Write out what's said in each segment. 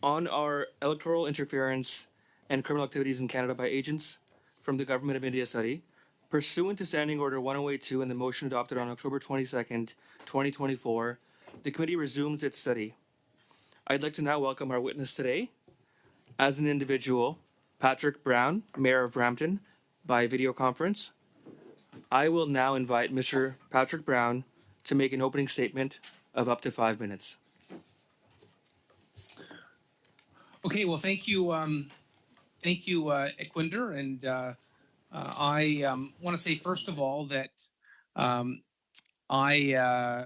on our electoral interference and criminal activities in Canada by agents from the Government of India study, pursuant to Standing Order 1082 and the motion adopted on October 22nd, 2024, the committee resumes its study. I'd like to now welcome our witness today. As an individual, Patrick Brown, Mayor of Brampton, by video conference. I will now invite Mr. Patrick Brown to make an opening statement of up to 5 minutes. Okay, well, thank you, Equinder, and I want to say first of all that I,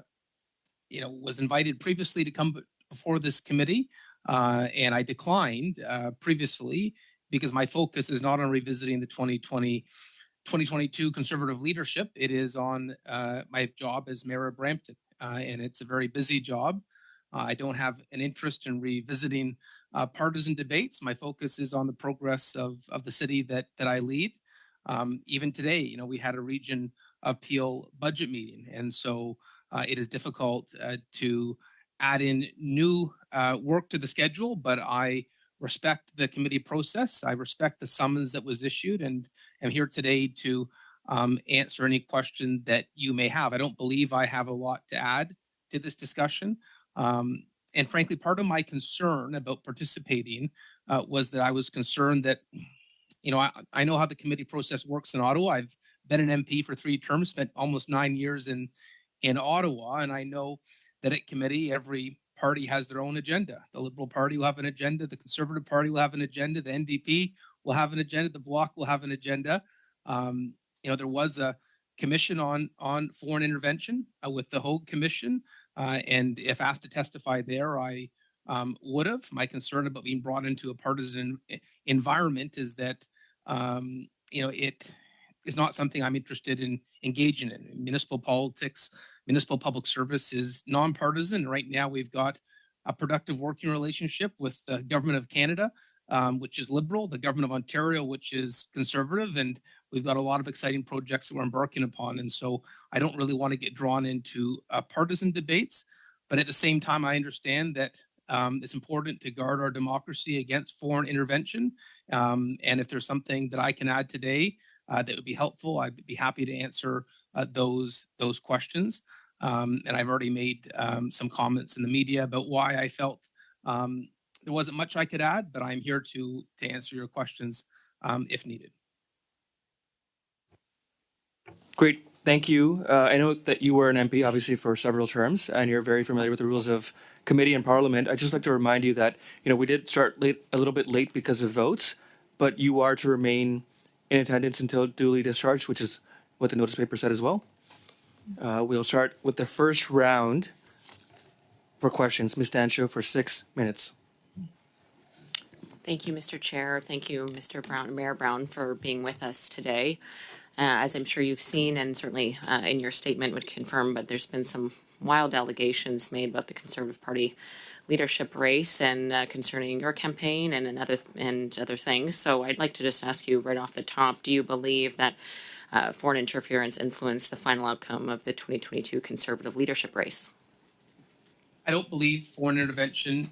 was invited previously to come before this committee, and I declined previously because my focus is not on revisiting the 2022 Conservative leadership. It is on my job as Mayor of Brampton, and it's a very busy job. I don't have an interest in revisiting partisan debates. My focus is on the progress of the city that I lead. Even today, we had a Region of Peel budget meeting, and so it is difficult to add in new work to the schedule, but I respect the committee process. I respect the summons that was issued, and am here today to answer any question that you may have. I don't believe I have a lot to add to this discussion. And frankly, part of my concern about participating was that I was concerned that, I know how the committee process works in Ottawa. I've been an MP for 3 terms, spent almost 9 years in Ottawa, and I know that at committee, every party has their own agenda. The Liberal Party will have an agenda, the Conservative Party will have an agenda, the NDP will have an agenda, the Bloc will have an agenda. There was a commission on foreign intervention with the Hogue Commission, and if asked to testify there, I would have. My concern about being brought into a partisan environment is that it is not something I'm interested in engaging in. Municipal politics, municipal public service is nonpartisan. Right now, we've got a productive working relationship with the Government of Canada, which is Liberal, the Government of Ontario, which is Conservative, and we've got a lot of exciting projects that we're embarking upon. And so I don't really want to get drawn into partisan debates, but at the same time, I understand that it's important to guard our democracy against foreign intervention. And if there's something that I can add today that would be helpful, I'd be happy to answer those questions. And I've already made some comments in the media about why I felt there wasn't much I could add, but I'm here to answer your questions if needed. Great, thank you. I know that you were an MP, obviously, for several terms, and you're very familiar with the rules of committee and Parliament. I'd just like to remind you that we did start a little bit late because of votes, but you are to remain in attendance until duly discharged, which is what the notice paper said as well. We'll start with the first round for questions. Ms. Dancho for 6 minutes. Thank you, Mr. Chair. Thank you, Mr. Brown, Mayor Brown, for being with us today. As I'm sure you've seen, and certainly in your statement would confirm, but there's been some wild allegations made about the Conservative Party leadership race and concerning your campaign and other things. So I'd like to just ask you right off the top, do you believe that foreign interference influenced the final outcome of the 2022 Conservative leadership race? I don't believe foreign intervention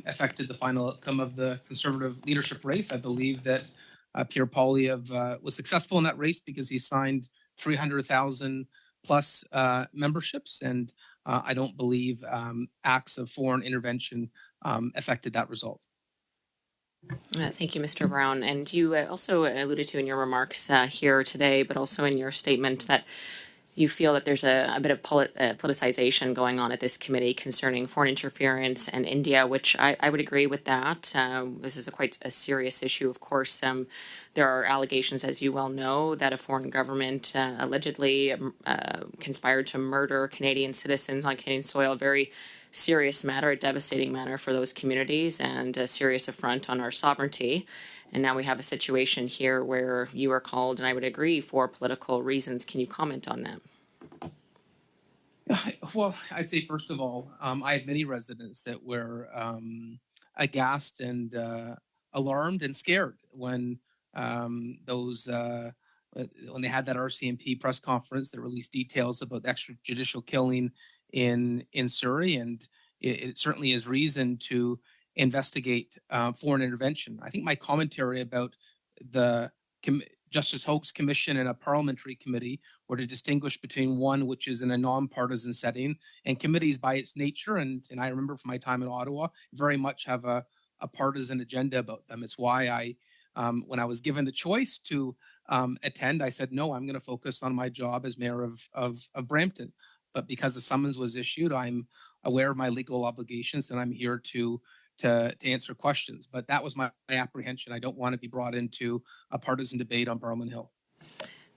affected the final outcome of the Conservative leadership race. I believe that Pierre Poilievre was successful in that race because he signed 300,000 plus memberships, and I don't believe acts of foreign intervention affected that result. Thank you, Mr. Brown. And you also alluded to in your remarks here today, but also in your statement, that you feel that there's a bit of politicization going on at this committee concerning foreign interference and India, which I would agree with that. This is quite a serious issue. Of course, there are allegations, as you well know, that a foreign government allegedly conspired to murder Canadian citizens on Canadian soil. A very serious matter, a devastating matter for those communities, and a serious affront on our sovereignty. And now we have a situation here where you are called, and I would agree, for political reasons. Can you comment on that? Well, I'd say, first of all, I had many residents that were aghast and alarmed and scared when when they had that RCMP press conference that released details about the extrajudicial killing in Surrey. And it certainly is reason to investigate foreign intervention. I think my commentary about the Justice Hoag's commission and a parliamentary committee were to distinguish between one which is in a nonpartisan setting, and committees by its nature, and I remember from my time in Ottawa, very much have a partisan agenda about them. It's why when I was given the choice to attend, I said, no, I'm going to focus on my job as mayor of Brampton. But because the summons was issued, I'm aware of my legal obligations, and I'm here to answer questions. But that was my apprehension. I don't want to be brought into a partisan debate on Parliament Hill.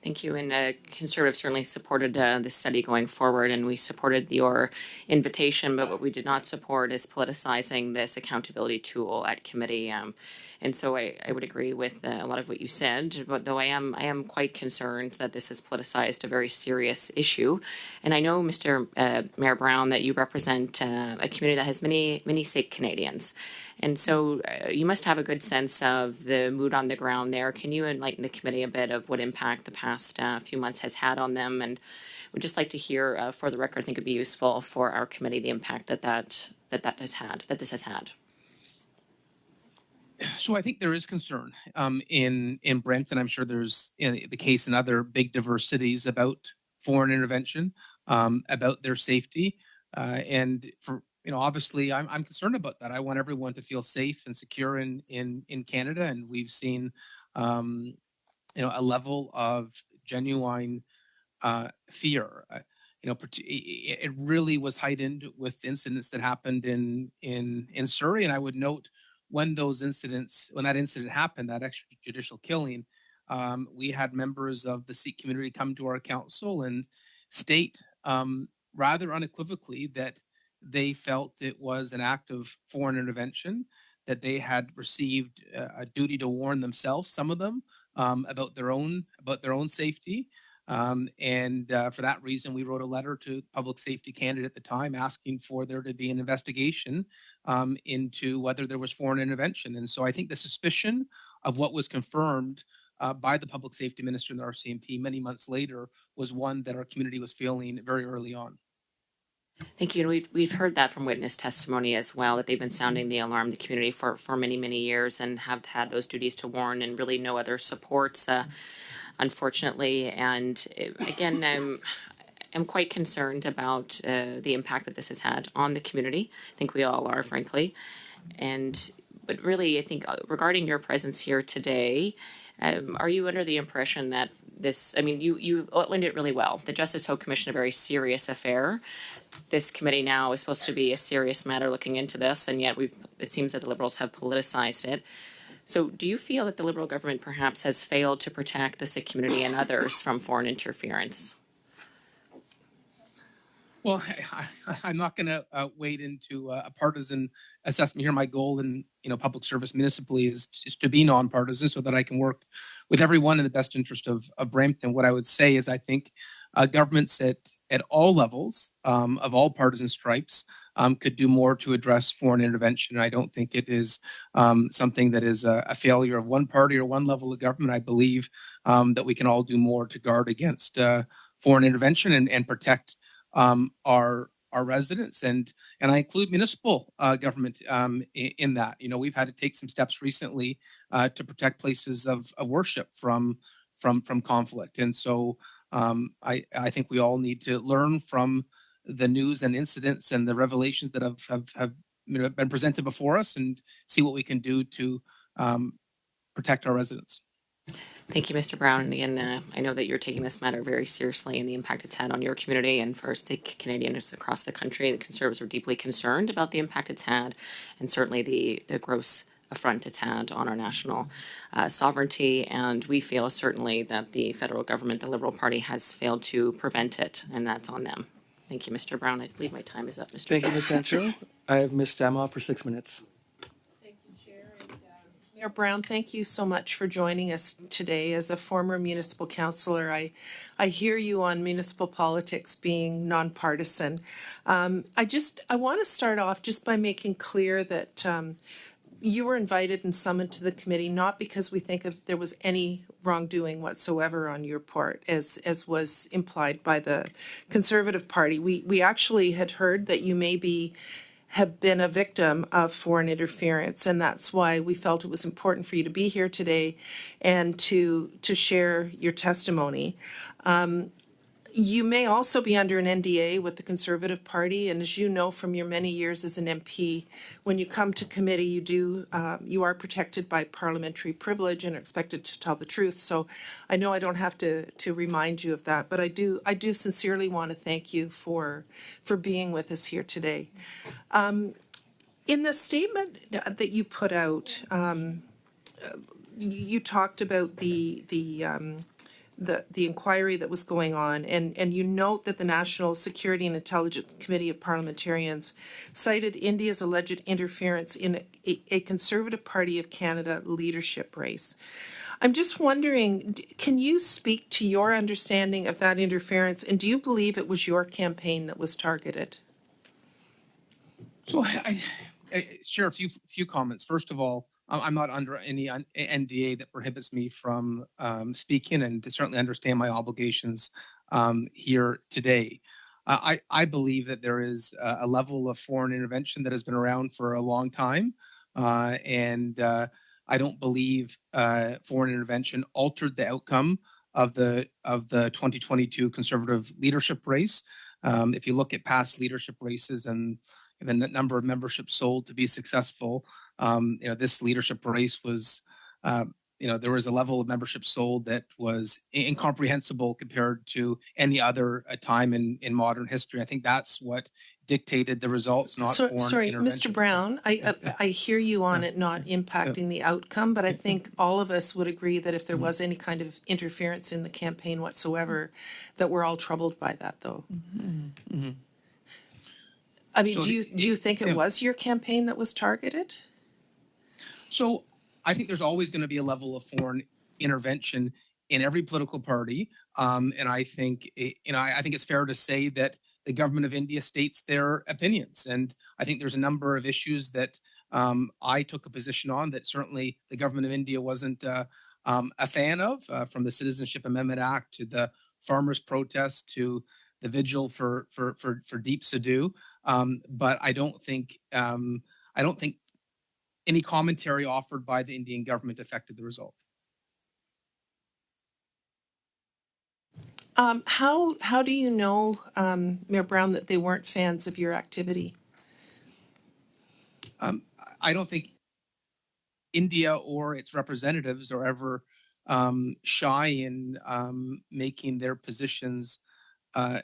Thank you. And Conservatives certainly supported the study going forward, and we supported your invitation. But what we did not support is politicizing this accountability tool at committee. And so I would agree with a lot of what you said, but though I am quite concerned that this has politicized a very serious issue. And I know, Mr. Mayor Brown, that you represent a community that has many Sikh Canadians. And so you must have a good sense of the mood on the ground there. Can you enlighten the committee a bit of what impact the past few months has had on them? And we'd just like to hear, for the record, I think it'd be useful for our committee, the impact that this has had. So I think there is concern in Brampton. I'm sure there's the case in other big diverse cities about foreign intervention, about their safety, and for obviously I'm concerned about that. I want everyone to feel safe and secure in Canada, and we've seen a level of genuine fear. It really was heightened with incidents that happened in Surrey, and I would note when that incident happened, that extrajudicial killing, we had members of the Sikh community come to our council and state rather unequivocally that they felt it was an act of foreign intervention, that they had received a duty to warn themselves, some of them, about their own safety. For that reason, we wrote a letter to Public Safety Canada at the time asking for there to be an investigation into whether there was foreign intervention. And so I think the suspicion of what was confirmed by the Public Safety Minister and the RCMP many months later was one that our community was feeling very early on. Thank you. And we've heard that from witness testimony as well, that they've been sounding the alarm, the community, for many years, and have had those duties to warn and really no other supports, unfortunately. And again, I'm quite concerned about the impact that this has had on the community. I think we all are, frankly. But really, I think regarding your presence here today, are you under the impression that you outlined it really well. The Justice Hoag Commission, a very serious affair. This committee now is supposed to be a serious matter looking into this, and yet it seems that the Liberals have politicized it. So do you feel that the Liberal government perhaps has failed to protect the Sikh community and others from foreign interference? Well, I'm not going to wade into a partisan assessment here. My goal in public service municipally is to be nonpartisan so that I can work with everyone in the best interest of Brampton. What I would say is I think governments at all levels of all partisan stripes could do more to address foreign intervention. I don't think it is something that is a failure of one party or one level of government. I believe that we can all do more to guard against foreign intervention and protect our residents, and I include municipal government in that. We've had to take some steps recently to protect places of worship from conflict, and so I think we all need to learn from the news and incidents and the revelations that have been presented before us, and see what we can do to protect our residents. Thank you, Mr. Brown. And again, I know that you're taking this matter very seriously and the impact it's had on your community and for Sikh Canadians across the country. The Conservatives are deeply concerned about the impact it's had, and certainly the gross affront it's had on our national sovereignty. And we feel certainly that the federal government, the Liberal Party, has failed to prevent it, and that's on them. Thank you, Mr. Brown. I believe my time is up, Mr. Thank you, Ms. Sancho. I have Ms. Stamoff for 6 minutes. Mayor Brown, thank you so much for joining us today. As a former municipal councillor, I hear you on municipal politics being nonpartisan. I want to start off just by making clear that you were invited and summoned to the committee not because we think there was any wrongdoing whatsoever on your part, as was implied by the Conservative Party. We actually had heard that you may be have been a victim of foreign interference, and that's why we felt it was important for you to be here today and to share your testimony. You may also be under an NDA with the Conservative Party, and as you know from your many years as an MP, when you come to committee, you are protected by parliamentary privilege and are expected to tell the truth. So I know I don't have to remind you of that, but I do sincerely want to thank you for being with us here today. In the statement that you put out, you talked about the inquiry that was going on, and you note that the National Security and Intelligence Committee of Parliamentarians cited India's alleged interference in a Conservative Party of Canada leadership race. I'm just wondering, can you speak to your understanding of that interference, and do you believe it was your campaign that was targeted? So I share a few comments. First of all, I'm not under any NDA that prohibits me from speaking, and to certainly understand my obligations here today. I believe that there is a level of foreign intervention that has been around for a long time, and I don't believe foreign intervention altered the outcome of the 2022 Conservative leadership race. If you look at past leadership races and the number of memberships sold to be successful, this leadership race was, there was a level of membership sold that was incomprehensible compared to any other time in modern history. I think that's what dictated the results, not foreign Sorry, intervention. Mr. Brown, I hear you on it not impacting the outcome, but I think all of us would agree that if there was any kind of interference in the campaign whatsoever, that we're all troubled by that, though. I mean, So do you think it was your campaign that was targeted? So I think there's always going to be a level of foreign intervention in every political party, and I think I think it's fair to say that the government of India states their opinions, and I think there's a number of issues that I took a position on that certainly the government of India wasn't a fan of, from the Citizenship Amendment Act to the farmers' protest to the vigil for Deep Sidhu. But I don't think any commentary offered by the Indian government affected the result. How do you know, Mayor Brown, that they weren't fans of your activity? I don't think India or its representatives are ever shy in making their positions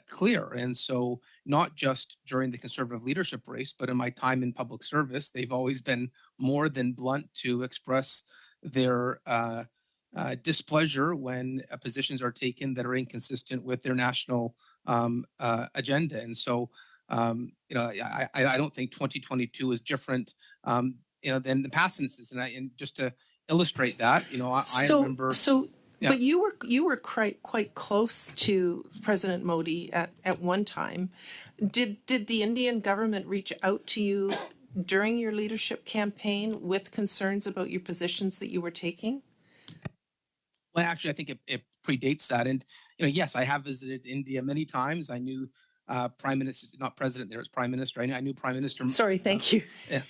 clear. And so not just during the Conservative leadership race, but in my time in public service, they've always been more than blunt to express their displeasure when positions are taken that are inconsistent with their national agenda. And so, I don't think 2022 is different, than the past instances. And just to illustrate that, I remember. Yeah. But you were quite close to President Modi at one time. Did the Indian government reach out to you during your leadership campaign with concerns about your positions that you were taking? Well, actually, I think it predates that. And yes, I have visited India many times. I knew Prime Minister, not President there, it's Prime Minister. I knew Prime Minister. Sorry, thank you. Yeah.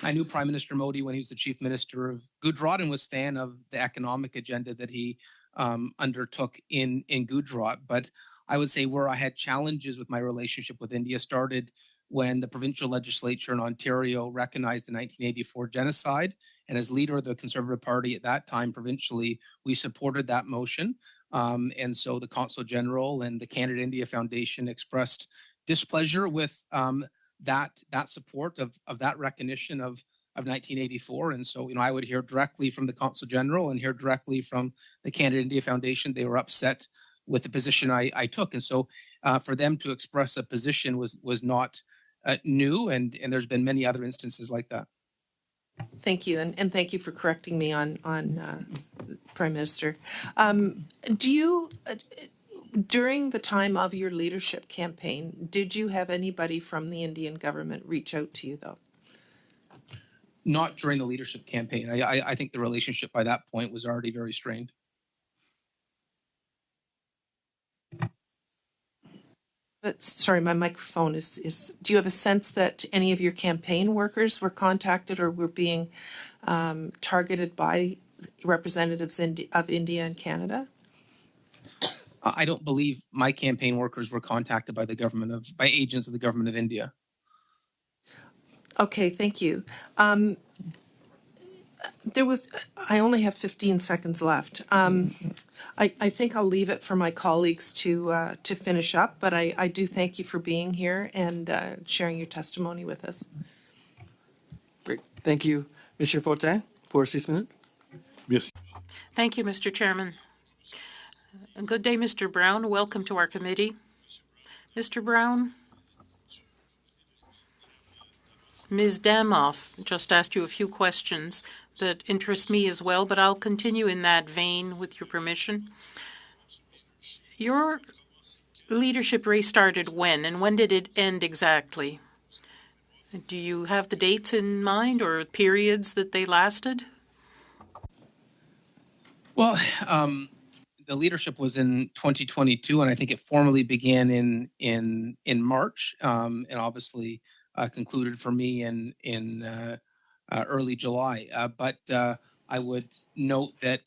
I knew Prime Minister Modi when he was the Chief Minister of Gujarat and was a fan of the economic agenda that he undertook in Gujarat. But I would say where I had challenges with my relationship with India started when the provincial legislature in Ontario recognized the 1984 genocide. And as leader of the Conservative Party at that time provincially, we supported that motion. And so the Consul General and the Canada India Foundation expressed displeasure with that support of that recognition of 1984. And so, I would hear directly from the Consul General and hear directly from the Canada India Foundation. They were upset with the position I took. And so for them to express a position was not new. And there's been many other instances like that. Thank you. And thank you for correcting me on Prime Minister. Do you, during the time of your leadership campaign, did you have anybody from the Indian government reach out to you, though? Not during the leadership campaign. I think the relationship by that point was already very strained. sorry, my microphone do you have a sense that any of your campaign workers were contacted or were being targeted by representatives of India and Canada? I don't believe my campaign workers were contacted by by agents of the government of India. Okay, thank you. I only have 15 seconds left. I think I'll leave it for my colleagues to finish up, but I do thank you for being here and sharing your testimony with us. Great. Thank you, Mr. Fortin, for 6 minutes. Merci. Thank you, Mr. Chairman. And good day, Mr. Brown. Welcome to our committee. Mr. Brown, Ms. Damoff just asked you a few questions that interest me as well, but I'll continue in that vein with your permission. Your leadership race started when, and when did it end exactly? Do you have the dates in mind or periods that they lasted? Well, the leadership was in 2022, and I think it formally began in March, and obviously concluded for me in early July. But I would note that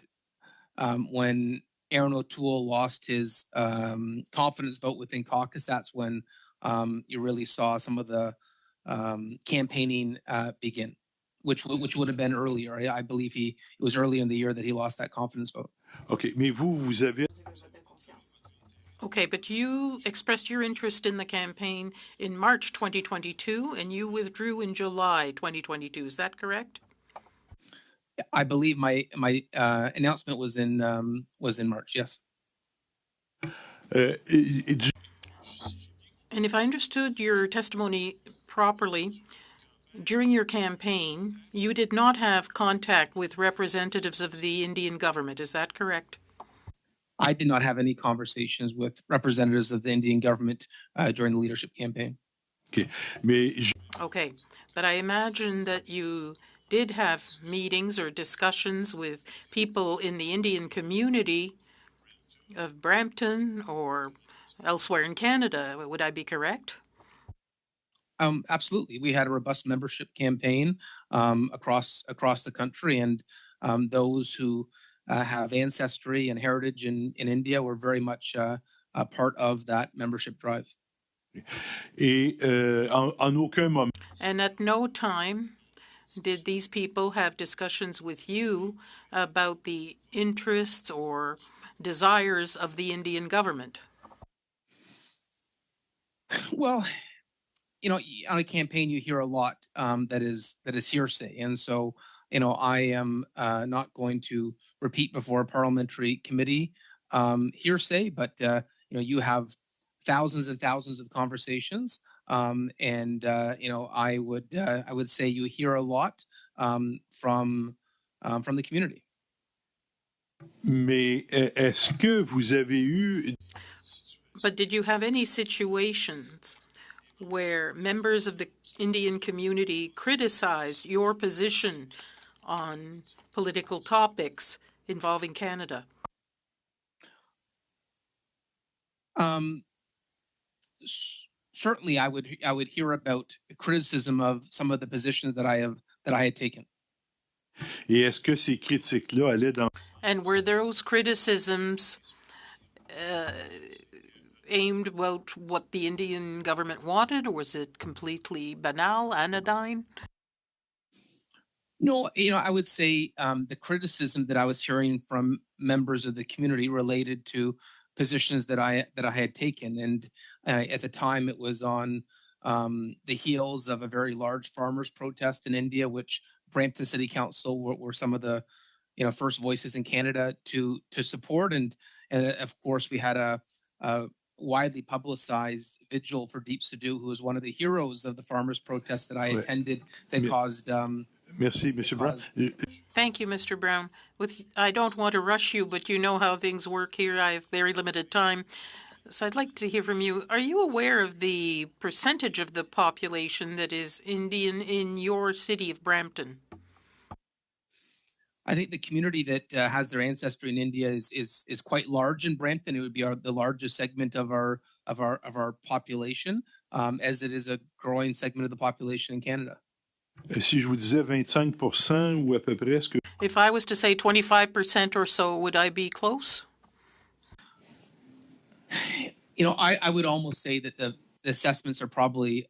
when Aaron O'Toole lost his confidence vote within caucus, that's when you really saw some of the campaigning begin, which would have been earlier. I believe it was earlier in the year that he lost that confidence vote. OK, mais vous avez... Okay, but you expressed your interest in the campaign in March 2022, and you withdrew in July 2022. Is that correct? I believe my announcement was in March. Yes. And if I understood your testimony properly, during your campaign, you did not have contact with representatives of the Indian government. Is that correct? I did not have any conversations with representatives of the Indian government during the leadership campaign. OK, mais... Okay, but I imagine that you did have meetings or discussions with people in the Indian community of Brampton or elsewhere in Canada. Would I be correct? Absolutely. We had a robust membership campaign across the country, and those who have ancestry and heritage in India were very much a part of that membership drive. Et en aucun moment... And at no time did these people have discussions with you about the interests or desires of the Indian government? Well, you know, on a campaign, you hear a lot that is hearsay, and so I am not going to repeat before a parliamentary committee hearsay, but you have thousands and thousands of conversations, and I would say you hear a lot from the community. Mais est-ce que vous avez eu... But did you have any situations where members of the Indian community criticized your position on political topics involving Canada? Certainly, I would hear about criticism of some of the positions that I had taken. Et est-ce que ces critiques-là allaient dans... And were those criticisms aimed about what the Indian government wanted, or was it completely banal, anodyne? No, I would say the criticism that I was hearing from members of the community related to positions that I had taken, and at the time it was on the heels of a very large farmers' protest in India, which Brampton City Council were some of the first voices in Canada to support, and of course we had a widely publicized vigil for Deep Sidhu, who was one of the heroes of the farmers' protest that I attended that caused. Merci, Mr. Brown. Thank you, Mr. Brown. I don't want to rush you, but you know how things work here. I have very limited time. So I'd like to hear from you. Are you aware of the percentage of the population that is Indian in your city of Brampton? I think the community that has their ancestry in India is quite large in Brampton. It would be the largest segment of our population, as it is a growing segment of the population in Canada. Si je vous disais 25% ou à peu près, est-ce que If I was to say 25% or so, would I be close? I would almost say that the assessments are probably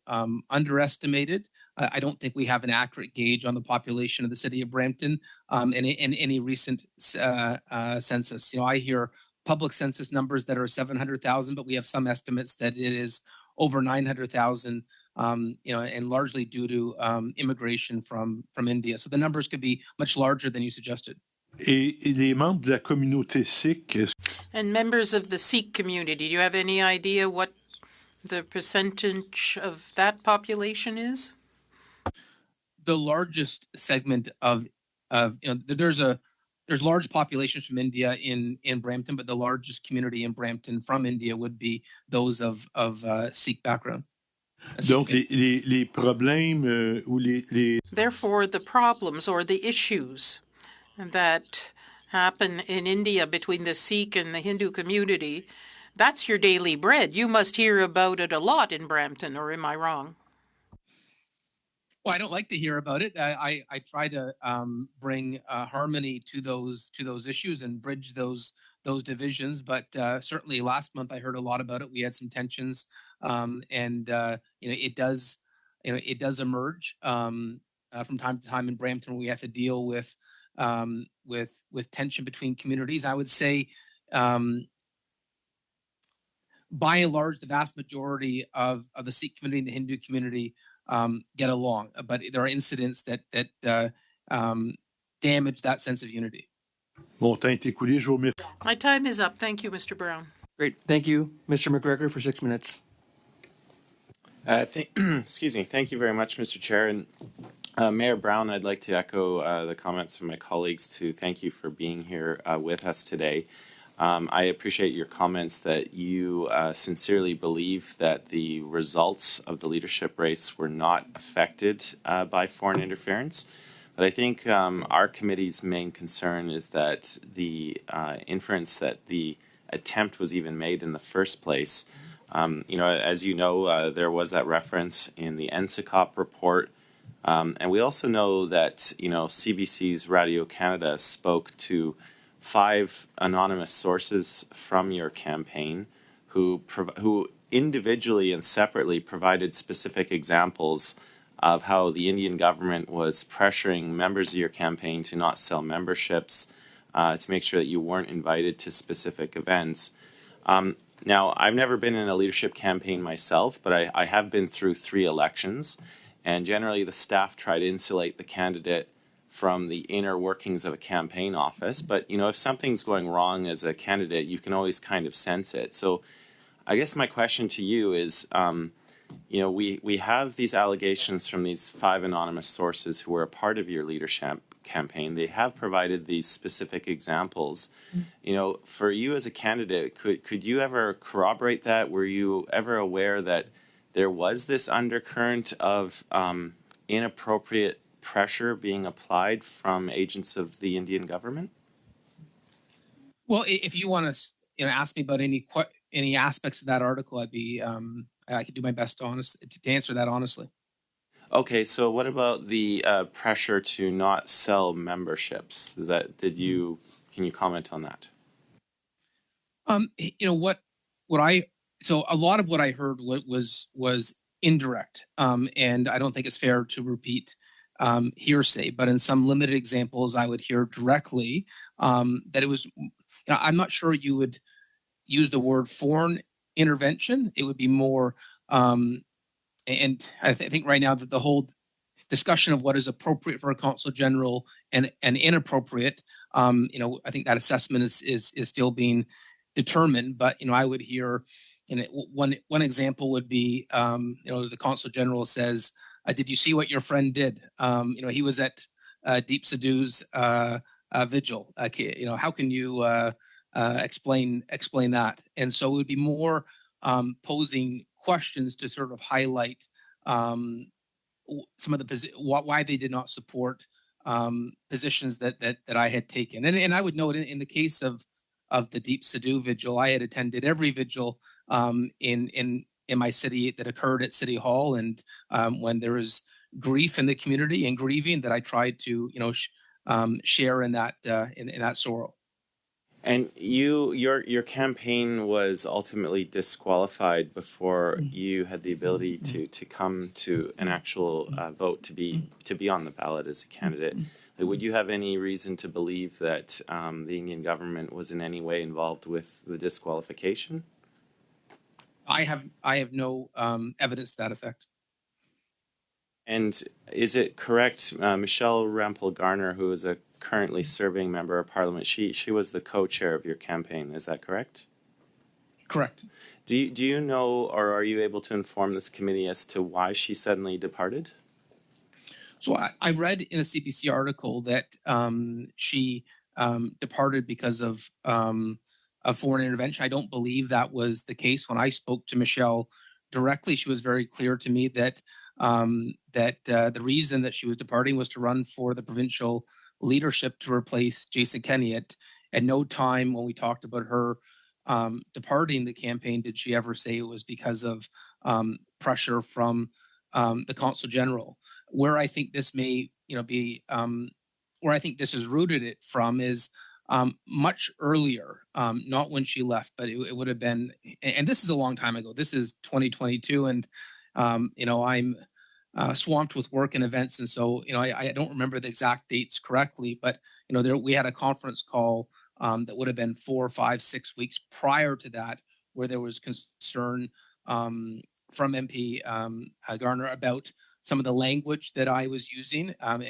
underestimated. I don't think we have an accurate gauge on the population of the city of Brampton in any recent census. I hear public census numbers that are 700,000, but we have some estimates that it is over 900,000. And largely due to immigration from India. So the numbers could be much larger than you suggested. et les membres de la communauté sikh, And members of the Sikh community, do you have any idea what the percentage of that population is? The largest segment of there's large populations from India in Brampton, but the largest community in Brampton from India would be those of Sikh background. donc les problèmes ou les Therefore, the problems or the issues that happen in India between the Sikh and the Hindu community, that's your daily bread. You must hear about it a lot in Brampton, or am I wrong? Well, I don't like to hear about it. I try to bring harmony to those issues and bridge those divisions. But certainly last month I heard a lot about it. We had some tensions, and it does emerge from time to time in Brampton. We have to deal with tension between communities. I would say, by and large, the vast majority of the Sikh community and the Hindu community get along, but there are incidents that damage that sense of unity. Mon temps est écoulé, je vous remercie. My time is up. Thank you, Mr. Brown. Great. Thank you, Mr. McGregor, for 6 minutes. Excuse me. Thank you very much, Mr. Chair. And Mayor Brown, I'd like to echo the comments of my colleagues to thank you for being here with us today. I appreciate your comments that you sincerely believe that the results of the leadership race were not affected by foreign interference. But I think our committee's main concern is that the inference that the attempt was even made in the first place. As you know, there was that reference in the NSICOP report. And we also know that, CBC's Radio Canada spoke to 5 anonymous sources from your campaign who individually and separately provided specific examples of how the Indian government was pressuring members of your campaign to not sell memberships, to make sure that you weren't invited to specific events. Now, I've never been in a leadership campaign myself, but I have been through 3 elections, and generally the staff try to insulate the candidate from the inner workings of a campaign office. But, if something's going wrong as a candidate, you can always kind of sense it. So I guess my question to you is, we have these allegations from these 5 anonymous sources who were a part of your leadership campaign. They have provided these specific examples. For you as a candidate, could you ever corroborate that? Were you ever aware that there was this undercurrent of inappropriate pressure being applied from agents of the Indian government? Well, if you want to ask me about any aspects of that article, I could do my best to answer that honestly. Okay, so what about the pressure to not sell memberships? Can you comment on that? So a lot of what I heard was indirect, and I don't think it's fair to repeat hearsay. But in some limited examples, I would hear directly that it was. I'm not sure you would use the word foreign intervention. It would be more. And I think right now that the whole discussion of what is appropriate for a consul general and inappropriate, I think that assessment is still being determined. But I would hear, one example would be, the consul general says, "Did you see what your friend did? He was at Deep Sidhu's vigil. How can you explain that?" And so it would be more posing questions to sort of highlight some of why they did not support positions that I had taken. And I would note in the case of the Deep Sadu vigil, I had attended every vigil in my city that occurred at City Hall, and when there was grief in the community and grieving, that I tried to share in that in that sorrow. And your campaign was ultimately disqualified before you had the ability to come to an actual vote to be on the ballot as a candidate. Would you have any reason to believe that the Indian government was in any way involved with the disqualification? I have no evidence to that effect. And is it correct, Michelle Rampel Garner, who is a currently serving member of Parliament, she was the co-chair of your campaign, is that correct? Correct. Do you know, or are you able to inform this committee as to why she suddenly departed? So I read in a CBC article that she departed because of foreign intervention. I don't believe that was the case. When I spoke to Michelle directly, she was very clear to me that the reason that she was departing was to run for the provincial leadership to replace Jason Kenney. At no time when we talked about her departing the campaign did she ever say it was because of pressure from the Consul General. Where I think this may be where I think this is rooted it from is much earlier, not when she left, but it would have been, and this is a long time ago. This is 2022, and I'm swamped with work and events, and so I don't remember the exact dates correctly, but we had a conference call that would have been 4, 5, 6 weeks prior to that, where there was concern from MP Garner about some of the language that I was using, and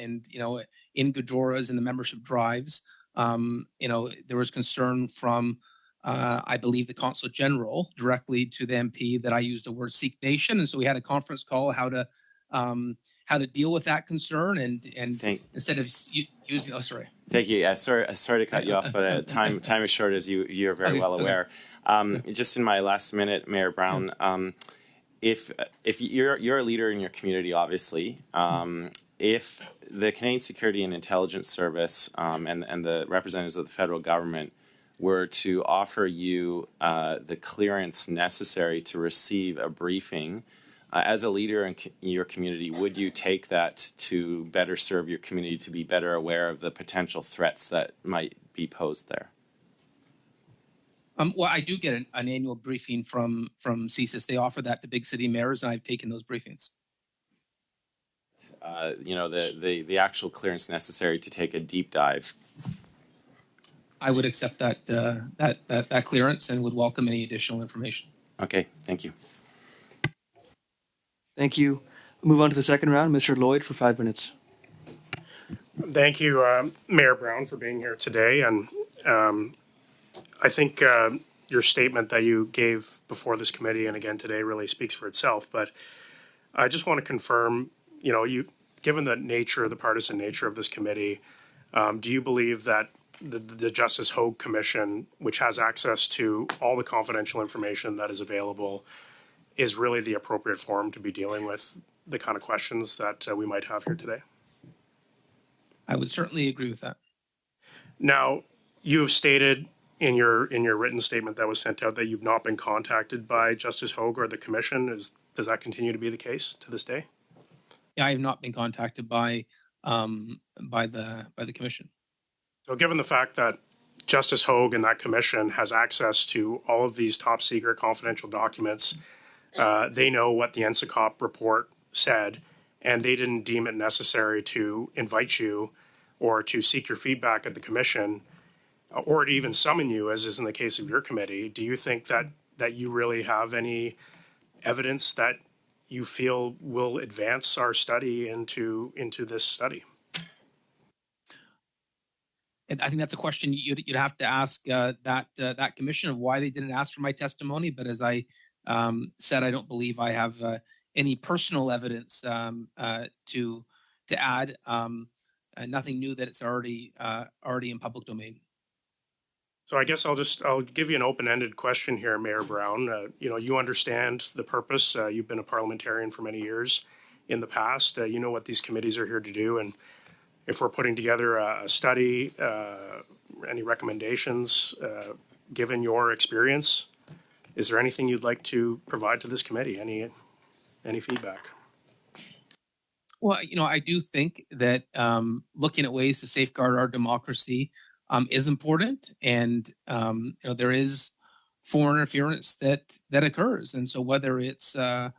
in Gajoras and the membership drives, there was concern from I believe the Consul General directly to the MP that I used the word Sikh Nation, and so we had a conference call how to deal with that concern and instead of using. Oh, sorry. Thank you. Sorry to cut you off, but time is short, as you're very well aware. Just in my last minute, Mayor Brown, if you're a leader in your community, obviously, if the Canadian Security and Intelligence Service and the representatives of the federal government were to offer you the clearance necessary to receive a briefing, as a leader in your community, would you take that to better serve your community, to be better aware of the potential threats that might be posed there? Well, I do get an annual briefing from CSIS. They offer that to big city mayors, and I've taken those briefings. The actual clearance necessary to take a deep dive. I would accept that clearance and would welcome any additional information. Okay, thank you. Thank you. We'll move on to the second round. Mr. Lloyd for 5 minutes. Thank you, Mayor Brown, for being here today. And I think your statement that you gave before this committee and again today really speaks for itself. But I just want to confirm, given the partisan nature of this committee, do you believe that the Justice Hogue Commission, which has access to all the confidential information that is available, is really the appropriate forum to be dealing with the kind of questions that we might have here today? I would certainly agree with that. Now, you have stated in your written statement that was sent out that you've not been contacted by Justice Hogue or the Commission. Does that continue to be the case to this day? Yeah, I have not been contacted by the Commission. So, given the fact that Justice Hogue and that Commission has access to all of these top secret confidential documents, they know what the NSICOP report said, and they didn't deem it necessary to invite you or to seek your feedback at the Commission or to even summon you, as is in the case of your committee. Do you think that you really have any evidence that you feel will advance our study into this study? And I think that's a question you'd have to ask that commission of why they didn't ask for my testimony. But as I said, I don't believe I have any personal evidence to add. Nothing new that it's already in public domain. So I guess I'll give you an open-ended question here, Mayor Brown. You understand the purpose. You've been a parliamentarian for many years in the past. You know what these committees are here to do, and if we're putting together a study, any recommendations, given your experience, is there anything you'd like to provide to this committee? Any feedback? Well, I do think that looking at ways to safeguard our democracy is important, and there is foreign interference that occurs, and so whether it's I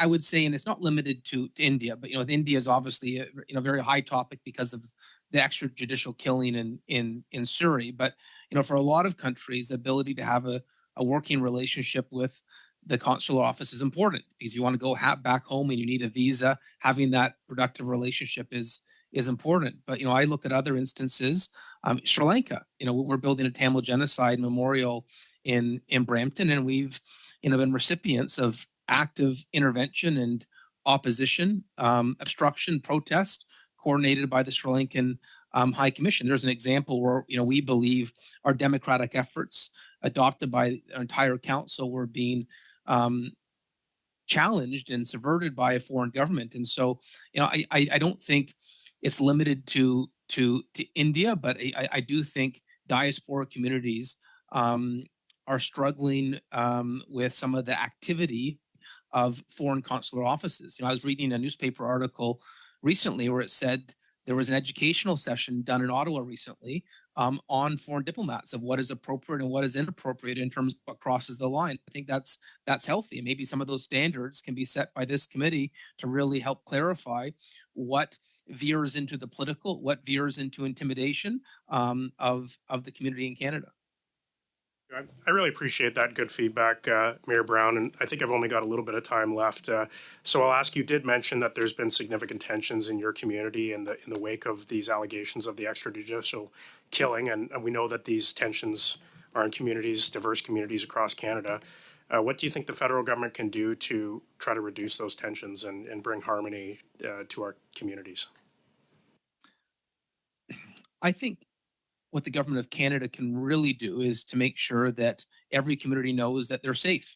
would say, and it's not limited to India, but India is obviously a very high topic because of the extrajudicial killing in Surrey. But for a lot of countries, the ability to have a working relationship with the consular office is important because you want to go back home and you need a visa. Having that productive relationship is important. But I look at other instances, Sri Lanka. We're building a Tamil genocide memorial in Brampton, and we've been recipients of active intervention and opposition, obstruction, protest, coordinated by the Sri Lankan High Commission. There's an example where we believe our democratic efforts adopted by our entire council were being challenged and subverted by a foreign government. And so, I don't think it's limited to India, but I do think diaspora communities are struggling with some of the activity of foreign consular offices. I was reading a newspaper article recently where it said there was an educational session done in Ottawa recently on foreign diplomats of what is appropriate and what is inappropriate in terms of what crosses the line. I think that's healthy. And maybe some of those standards can be set by this committee to really help clarify what veers into the political, what veers into intimidation of the community in Canada. I really appreciate that good feedback, Mayor Brown, and I think I've only got a little bit of time left. So I'll ask, you did mention that there's been significant tensions in your community in the wake of these allegations of the extrajudicial killing, and we know that these tensions are in diverse communities across Canada. What do you think the federal government can do to try to reduce those tensions and bring harmony to our communities? I think what the government of Canada can really do is to make sure that every community knows that they're safe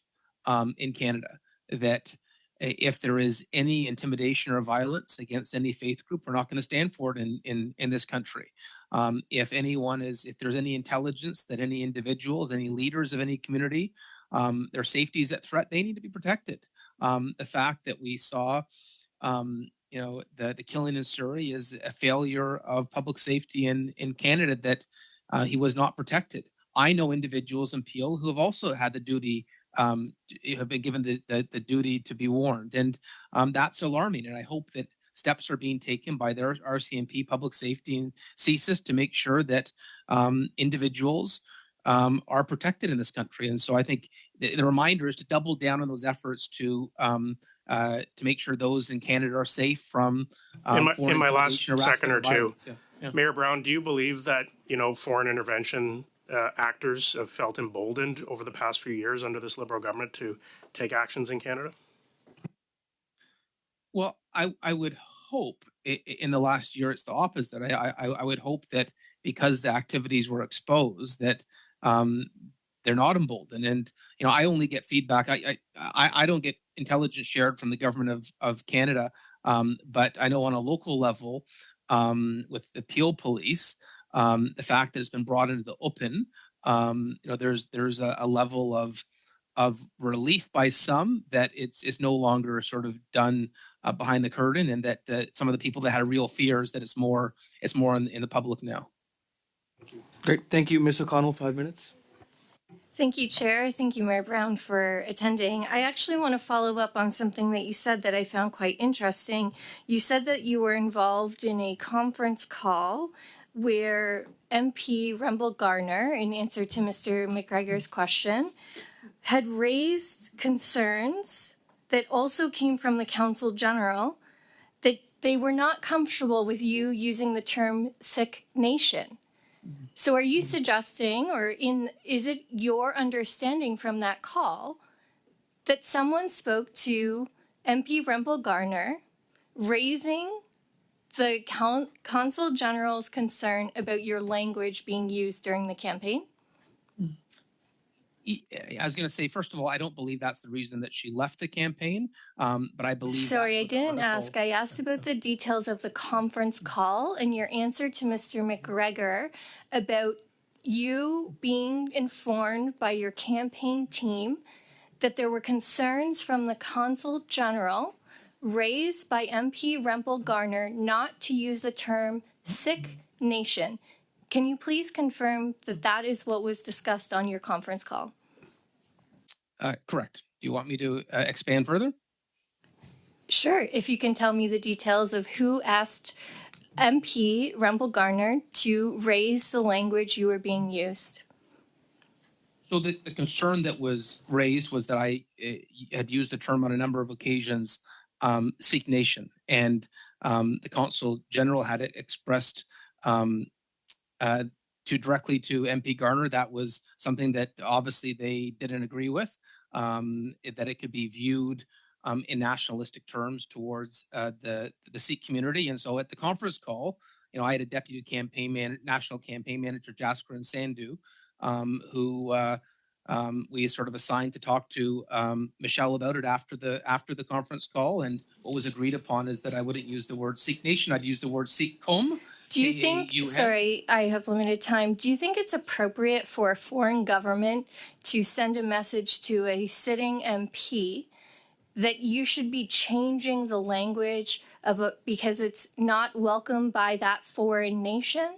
in Canada, that if there is any intimidation or violence against any faith group, we're not going to stand for it in this country. If there's any intelligence that any individuals, any leaders of any community, their safety is at threat, they need to be protected. The fact that we saw the killing in Surrey is a failure of public safety in Canada, that he was not protected. I know individuals in Peel who have also had the duty, have been given the duty to be warned, and that's alarming. And I hope that steps are being taken by their RCMP, public safety, and CSIS to make sure that individuals are protected in this country. And so I think the reminder is to double down on those efforts to make sure those in Canada are safe from in my last second or two, Yeah. Mayor Brown, do you believe that foreign intervention actors have felt emboldened over the past few years under this Liberal government to take actions in Canada? Well, I would hope in the last year it's the opposite. I would hope that because the activities were exposed, that they're not emboldened. And I only get feedback. I don't get intelligence shared from the government of Canada, but I know on a local level, with the Peel Police, the fact that it's been brought into the open, there's a level of relief by some that it's no longer sort of done behind the curtain, and that some of the people that had real fears that it's more in the public now. Great. Thank you, Ms. O'Connell. 5 minutes. Thank you, Chair. Thank you, Mayor Brown, for attending. I actually want to follow up on something that you said that I found quite interesting. You said that you were involved in a conference call where MP Rumble Garner, in answer to Mr. McGregor's question, had raised concerns that also came from the Council General, that they were not comfortable with you using the term sick nation. So are you suggesting, is it your understanding from that call that someone spoke to MP Rumble Garner raising the Consul General's concern about your language being used during the campaign? I was going to say, first of all, I don't believe that's the reason that she left the campaign, but I believe. Sorry, I that's what the didn't article- ask. I asked about the details of the conference call and your answer to Mr. McGregor about you being informed by your campaign team that there were concerns from the Consul General raised by MP Rempel Garner not to use the term sick nation. Can you please confirm that that is what was discussed on your conference call? Correct. Do you want me to expand further? Sure. If you can tell me the details of who asked MP Rempel Garner to raise the language you were being used. So the concern that was raised was that I had used the term on a number of occasions, Sikh Nation, and the Consul General had expressed directly to MP Garner that was something that obviously they didn't agree with, that it could be viewed in nationalistic terms towards the Sikh community. And so at the conference call, I had a deputy national campaign manager, Jaskaran Sandhu, who we sort of assigned to talk to Michelle about it after the conference call. And what was agreed upon is that I wouldn't use the word Sikh Nation. I'd use the word Sikh Qom. Do you think, sorry, I have limited time. Do you think it's appropriate for a foreign government to send a message to a sitting MP that you should be changing the language because it's not welcomed by that foreign nation?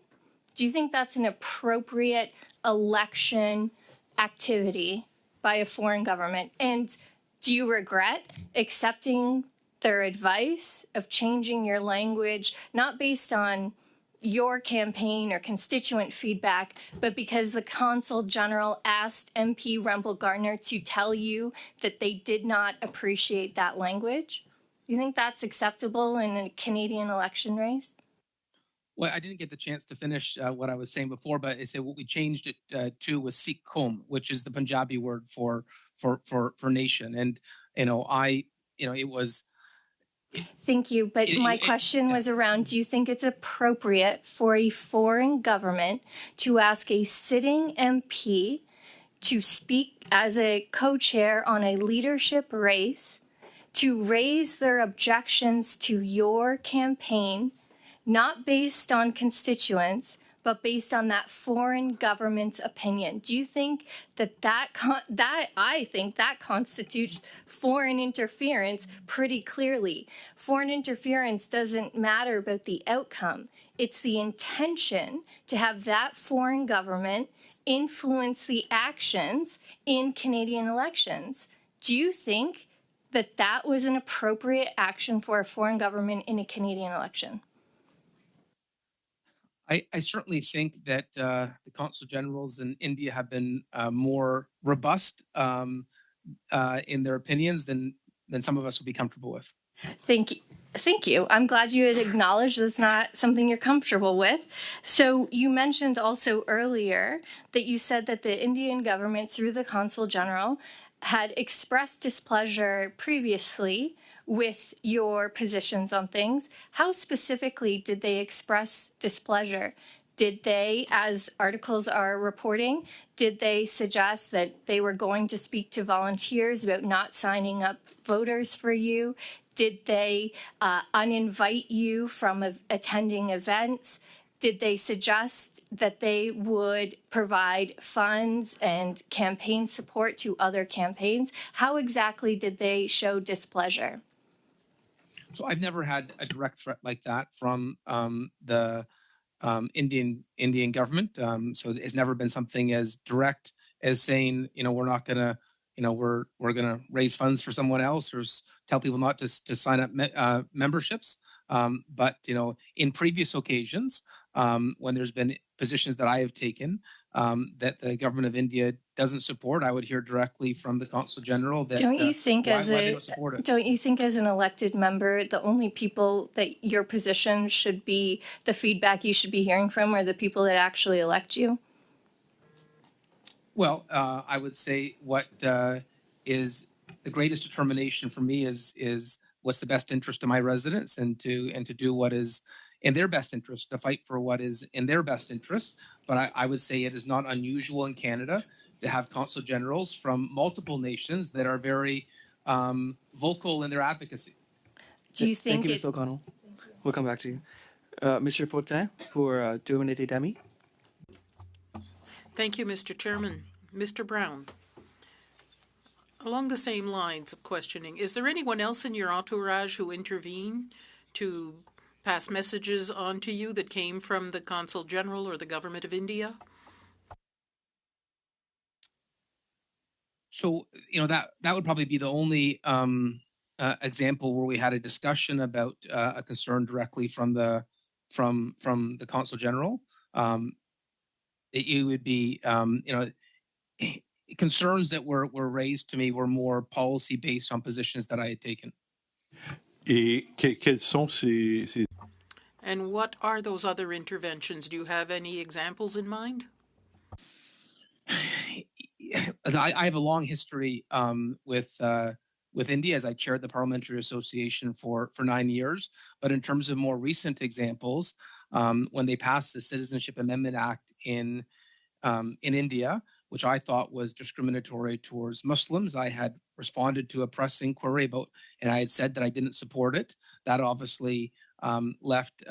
Do you think that's an appropriate election activity by a foreign government? And do you regret accepting their advice of changing your language, not based on your campaign or constituent feedback, but because the Consul General asked MP Rempel Garner to tell you that they did not appreciate that language? Do you think that's acceptable in a Canadian election race? Well, I didn't get the chance to finish what I was saying before, but I said what we changed it to was Sikh Qom, which is the Punjabi word for nation. And it was. Thank you. But my question was around, do you think it's appropriate for a foreign government to ask a sitting MP to speak as a co-chair on a leadership race, to raise their objections to your campaign, not based on constituents, but based on that foreign government's opinion? Do you think I think that constitutes foreign interference pretty clearly? Foreign interference doesn't matter about the outcome. It's the intention to have that foreign government influence the actions in Canadian elections. Do you think that that was an appropriate action for a foreign government in a Canadian election? I certainly think that the consul generals in India have been more robust in their opinions than some of us would be comfortable with. Thank you. Thank you. I'm glad you had acknowledged that's not something you're comfortable with. So you mentioned also earlier that you said that the Indian government, through the Consul General, had expressed displeasure previously with your positions on things. How specifically did they express displeasure? Did they, as articles are reporting, did they suggest that they were going to speak to volunteers about not signing up voters for you? Did they uninvite you from attending events? Did they suggest that they would provide funds and campaign support to other campaigns? How exactly did they show displeasure? So I've never had a direct threat like that from the Indian government. So it's never been something as direct as saying, we're not going to, we're going to raise funds for someone else or tell people not to sign up memberships. But in previous occasions, when there's been positions that I have taken that the government of India doesn't support, I would hear directly from the Consul General that don't you think why they don't support it. Don't you think as an elected member, the only people that your position should be, the feedback you should be hearing from are the people that actually elect you? Well, I would say what is the greatest determination for me is what's the best interest of my residents and to do what is in their best interest, to fight for what is in their best interest. But I would say it is not unusual in Canada to have consul generals from multiple nations that are very vocal in their advocacy. Do you Thank think you, it? Ms. O'Connell. We'll come back to you. Mr. Fortin for Duminete Demi. Thank you, Mr. Chairman. Mr. Brown, along the same lines of questioning, is there anyone else in your entourage who intervened to pass messages on to you that came from the Consul General or the Government of India? So, that would probably be the only example where we had a discussion about a concern directly from the Consul General. It would be concerns that were raised to me were more policy based on positions that I had taken. Et quels sont ces... And what are those other interventions? Do you have any examples in mind? I have a long history with India, as I chaired the Parliamentary Association for 9 years. But in terms of more recent examples, when they passed the Citizenship Amendment Act in India, which I thought was discriminatory towards Muslims, I had responded to a press inquiry about, and I had said that I didn't support it. That obviously left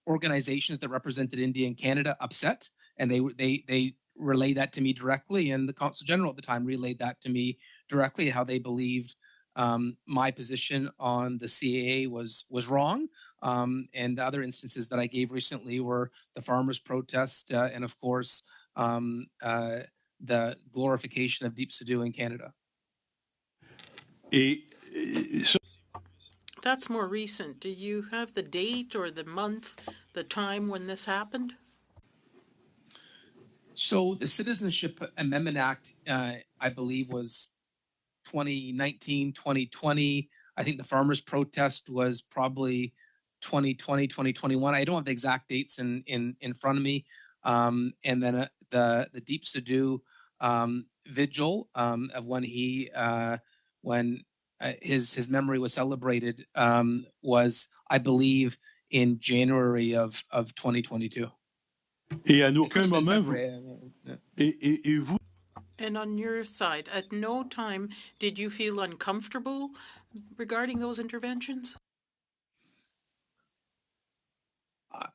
organizations that represented India and Canada upset, and they relayed that to me directly, and the Consul General at the time relayed that to me directly, how they believed my position on the CAA was wrong. And the other instances that I gave recently were the farmers' protest and, of course, the glorification of Deep Sidhu in Canada. Et, That's more recent. Do you have the date or the month, the time when this happened? So the Citizenship Amendment Act, I believe, was 2019, 2020. I think the farmers' protest was probably 2020, 2021. I don't have the exact dates in front of me. And then the Deep Sidhu vigil of when his memory was celebrated was, I believe, in January of 2022. et à aucun moment, et vous, And on your side, at no time did you feel uncomfortable regarding those interventions?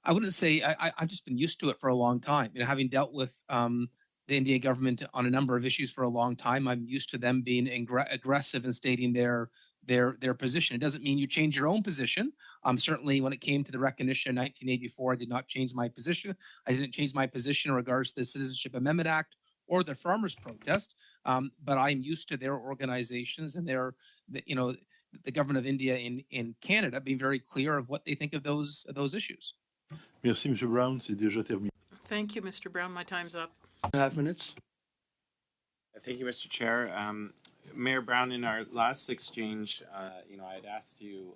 I wouldn't say I've just been used to it for a long time. Having dealt with the Indian government on a number of issues for a long time, I'm used to them being aggressive in stating their position. It doesn't mean you change your own position. Certainly, when it came to the recognition in 1984, I did not change my position. I didn't change my position in regards to the Citizenship Amendment Act or the farmers' protest. But I'm used to their organizations and the government of India in Canada being very clear of what they think of those issues. merci, M. Brown, c'est déjà terminé. Thank you, Mr. Brown. My time's up. 2.5 minutes. Thank you, Mr. Chair. Mayor Brown, in our last exchange, I had asked you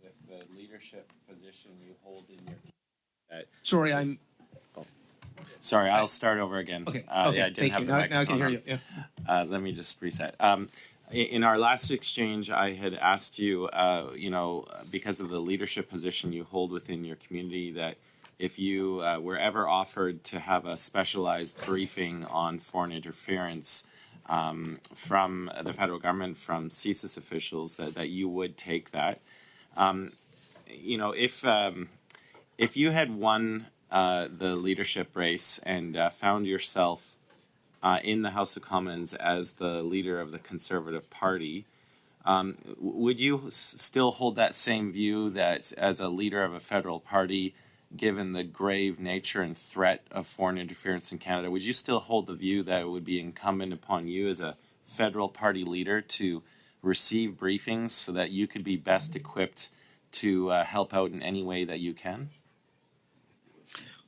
with the leadership position you hold in your. Sorry, Sorry, I'll start over again. Okay. Yeah, I didn't Thank have you. the Now microphone I can hear on. you. Yeah. Let me just reset. In our last exchange, I had asked you, because of the leadership position you hold within your community, that if you were ever offered to have a specialized briefing on foreign interference from the federal government, from CSIS officials, that you would take that. If you had won the leadership race and found yourself in the House of Commons as the leader of the Conservative Party, would you still hold that same view that as a leader of a federal party, given the grave nature and threat of foreign interference in Canada, would you still hold the view that it would be incumbent upon you as a federal party leader to receive briefings so that you could be best equipped to help out in any way that you can?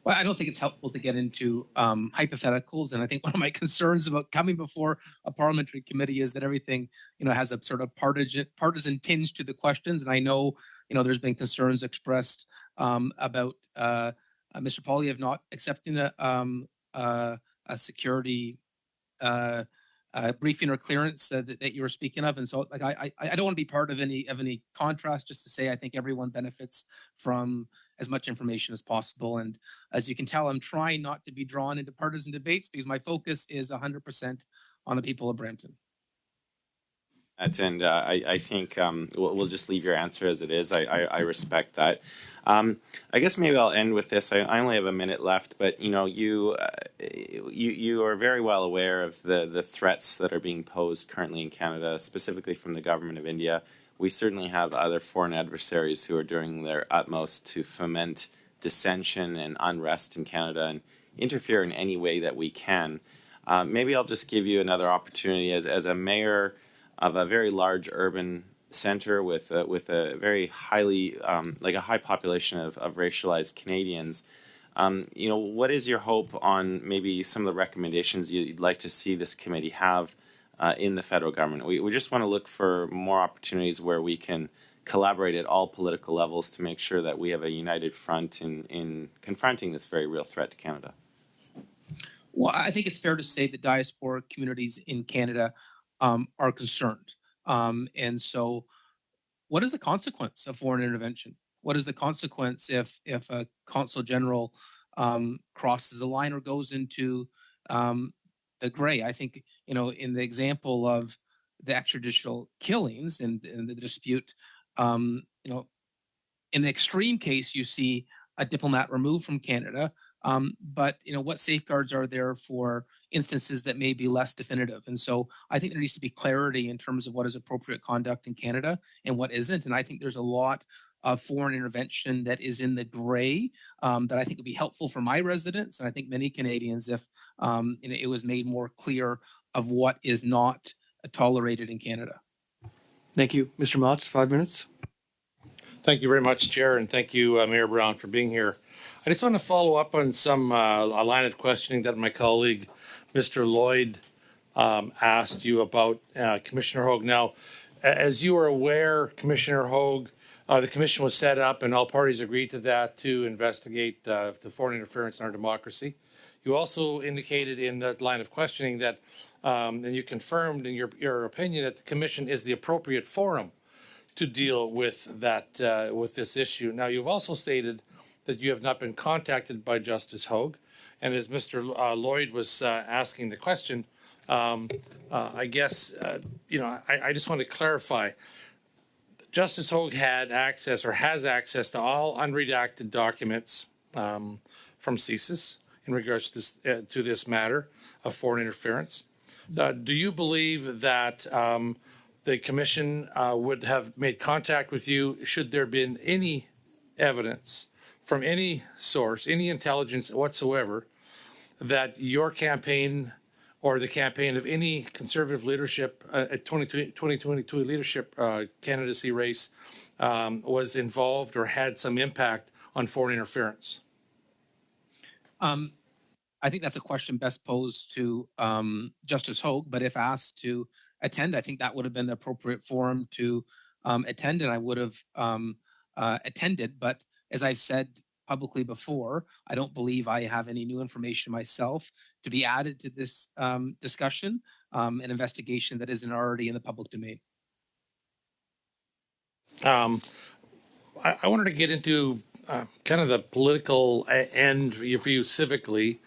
Well, I don't think it's helpful to get into hypotheticals, and I think one of my concerns about coming before a parliamentary committee is that everything, has a sort of partisan tinge to the questions. And I know, there's been concerns expressed about Mr. Poilievre not accepting a security briefing or clearance that you were speaking of. And so, like, I don't want to be part of any contrast. Just to say, I think everyone benefits from as much information as possible. And as you can tell, I'm trying not to be drawn into partisan debates because my focus is 100% on the people of Brampton. And I think we'll just leave your answer as it is. I respect that. I guess maybe I'll end with this. I only have a minute left, but you are very well aware of the threats that are being posed currently in Canada, specifically from the government of India. We certainly have other foreign adversaries who are doing their utmost to foment dissension and unrest in Canada and interfere in any way that we can. Maybe I'll just give you another opportunity as a mayor of a very large urban center with a very highly like a high population of racialized Canadians. What is your hope on maybe some of the recommendations you'd like to see this committee have in the federal government? We just want to look for more opportunities where we can collaborate at all political levels to make sure that we have a united front in confronting this very real threat to Canada. Well, I think it's fair to say that diaspora communities in Canada are concerned. And so what is the consequence of foreign intervention? What is the consequence if a consul general crosses the line or goes into the gray? I think, in the example of the extrajudicial killings and the dispute, in the extreme case, you see a diplomat removed from Canada. But what safeguards are there for instances that may be less definitive? And so I think there needs to be clarity in terms of what is appropriate conduct in Canada and what isn't. And I think there's a lot of foreign intervention that is in the gray that I think would be helpful for my residents, and I think many Canadians, if it was made more clear of what is not tolerated in Canada. Thank you. Mr. Motz, 5 minutes. Thank you very much, Chair, and thank you, Mayor Brown, for being here. I just want to follow up on a line of questioning that my colleague, Mr. Lloyd, asked you about Commissioner Hogue. Now, as you are aware, Commissioner Hogue, the commission was set up and all parties agreed to that to investigate the foreign interference in our democracy. You also indicated in that line of questioning that, and you confirmed in your opinion that the commission is the appropriate forum to deal with that with this issue. Now, you've also stated that you have not been contacted by Justice Hogue, and as Mr. Lloyd was asking the question, I guess I just want to clarify. Justice Hogue had access or has access to all unredacted documents from CSIS in regards to this matter of foreign interference. Do you believe that the commission would have made contact with you should there been any evidence from any source, any intelligence whatsoever, that your campaign or the campaign of any conservative leadership, 2022 leadership candidacy race was involved or had some impact on foreign interference? I think that's a question best posed to Justice Hogue, but if asked to attend, I think that would have been the appropriate forum to attend, and I would have attended. But as I've said publicly before, I don't believe I have any new information myself to be added to this discussion, an investigation that isn't already in the public domain. I wanted to get into kind of the political end for you civically.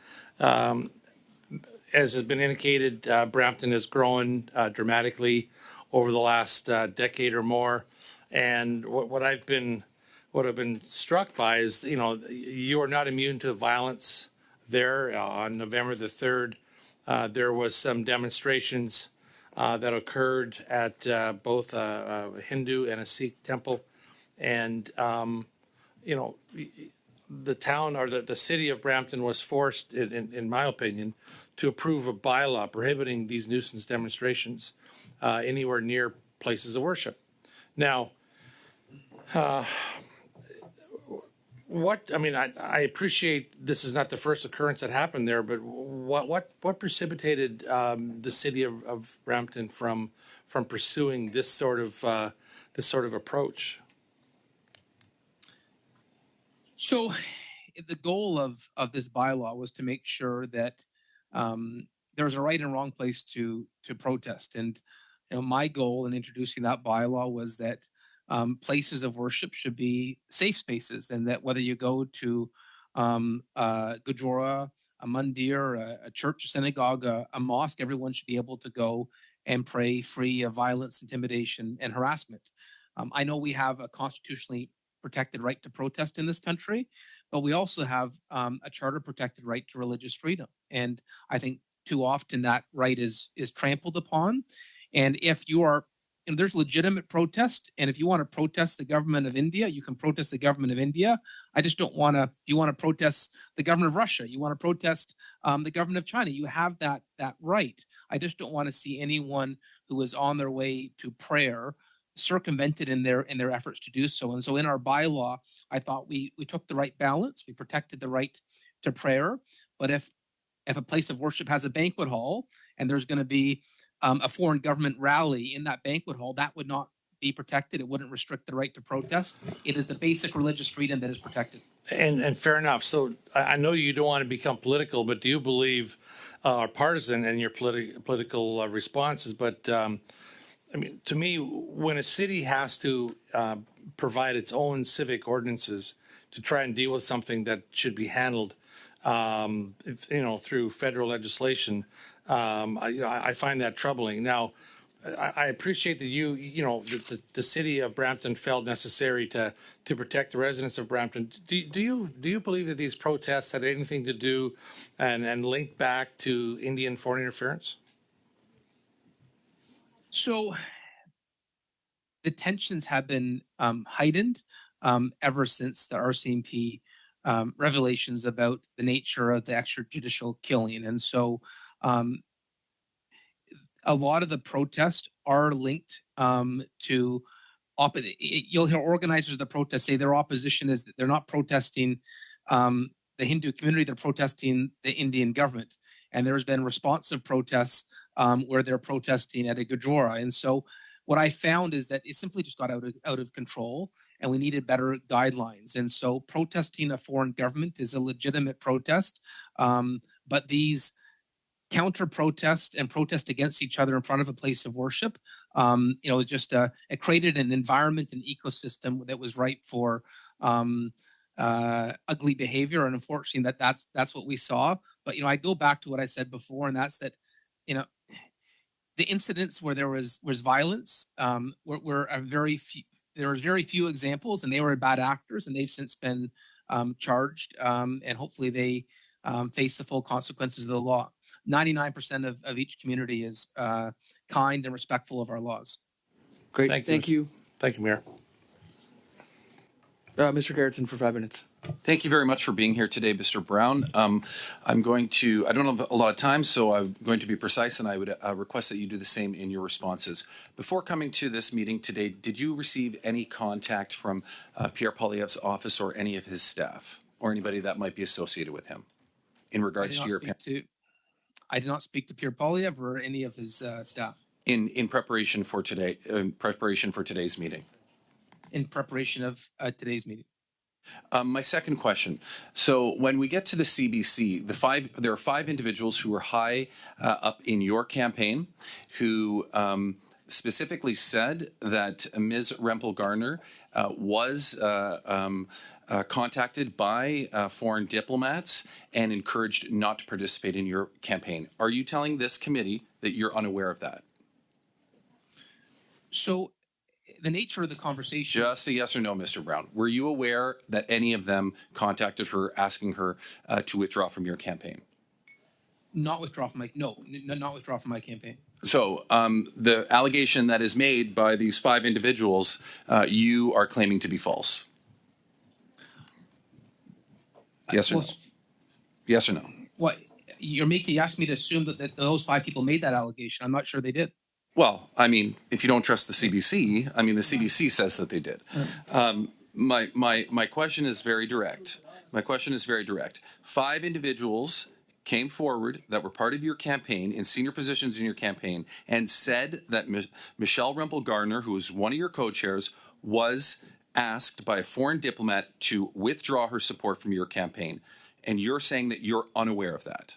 As has been indicated, Brampton has grown dramatically over the last decade or more. And what I've been struck by is, you are not immune to violence there. On November the 3rd, there was some demonstrations that occurred at both a Hindu and a Sikh temple. And, the town or the city of Brampton was forced, in my opinion, to approve a bylaw prohibiting these nuisance demonstrations anywhere near places of worship. Now, I appreciate this is not the first occurrence that happened there, but what precipitated the city of Brampton from pursuing this sort of approach? So, the goal of this bylaw was to make sure that there's a right and wrong place to protest. And my goal in introducing that bylaw was that places of worship should be safe spaces, and that whether you go to Gajora, a mandir, a church, a synagogue, a mosque, everyone should be able to go and pray free of violence, intimidation, and harassment. I know we have a constitutionally protected right to protest in this country, but we also have a charter protected right to religious freedom. And I think too often that right is trampled upon. And if you are, and there's legitimate protest, and if you want to protest the government of India, you can protest the government of India. I just don't want to. If you want to protest the government of Russia, you want to protest the government of China, you have that right. I just don't want to see anyone who is on their way to prayer circumvented in their efforts to do so. And so in our bylaw, I thought we took the right balance. We protected the right to prayer. But if a place of worship has a banquet hall and there's going to be a foreign government rally in that banquet hall, that would not be protected. It wouldn't restrict the right to protest. It is the basic religious freedom that is protected. And fair enough. So I know you don't want to become political, but do you believe, or partisan in your political responses, but I mean, to me, when a city has to provide its own civic ordinances to try and deal with something that should be handled, through federal legislation, I find that troubling. Now, I appreciate that the city of Brampton felt necessary to protect the residents of Brampton. Do you believe that these protests had anything to do and linked back to Indian foreign interference? So the tensions have been heightened ever since the RCMP revelations about the nature of the extrajudicial killing. And so a lot of the protests are linked to you'll hear organizers of the protest say their opposition is that they're not protesting the Hindu community, they're protesting the Indian government. And there's been responsive protests where they're protesting at a Gajora. And so what I found is that it simply just got out of control, and we needed better guidelines. And so protesting a foreign government is a legitimate protest, but these counter protest and protest against each other in front of a place of worship, it just it created an environment, an ecosystem that was ripe for ugly behavior, and unfortunately, that's what we saw. But I go back to what I said before, and that's that, the incidents where there was violence were a very few. There was very few examples, and they were bad actors, and they've since been charged, and hopefully they face the full consequences of the law. 99% of each community is kind and respectful of our laws. Great. Thank you. Thank you, Mayor. Mr. Garrettson for 5 minutes. Thank you very much for being here today, Mr. Brown. I don't have a lot of time, so I'm going to be precise, and I would request that you do the same in your responses. Before coming to this meeting today, did you receive any contact from Pierre Poilievre's office or any of his staff, or anybody that might be associated with him in regards to your... I did not speak to Pierre Poilievre or any of his staff. In preparation for today, today's meeting. In preparation of today's meeting. My second question. So when we get to the CBC, there are 5 individuals who are high up in your campaign who specifically said that Ms. Rempel-Garner was contacted by foreign diplomats and encouraged not to participate in your campaign. Are you telling this committee that you're unaware of that? So the nature of the conversation... Just a yes or no, Mr. Brown. Were you aware that any of them contacted her asking her to withdraw from your campaign? Not withdraw from my campaign. So the allegation that is made by these 5 individuals, you are claiming to be false. Yes or no? Yes or no? What you asked me to assume that those 5 people made that allegation. I'm not sure they did. Well, I mean, if you don't trust the CBC, the CBC says that they did. My question is very direct. 5 individuals came forward that were part of your campaign in senior positions in your campaign and said that Michelle Rempel-Garner, who is one of your co-chairs, was asked by a foreign diplomat to withdraw her support from your campaign. And you're saying that you're unaware of that.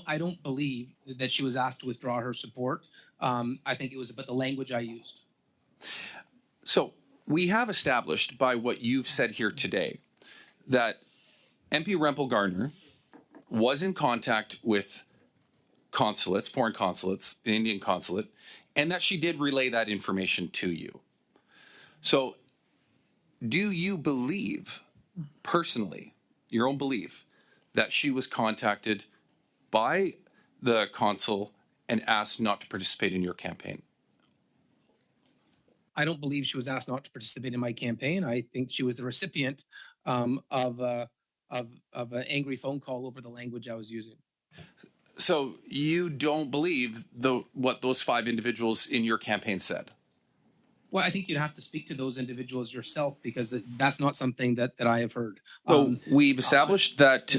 I don't believe that she was asked to withdraw her support. I think it was about the language I used. So we have established by what you've said here today that MP Rempel Gardner was in contact with consulates, foreign consulates, the Indian consulate, and that she did relay that information to you. So do you believe, personally, your own belief, that she was contacted by the consul and asked not to participate in your campaign? I don't believe she was asked not to participate in my campaign. I think she was the recipient of an angry phone call over the language I was using. So you don't believe what those 5 individuals in your campaign said? Well, I think you'd have to speak to those individuals yourself because that's not something that I have heard. So we've established that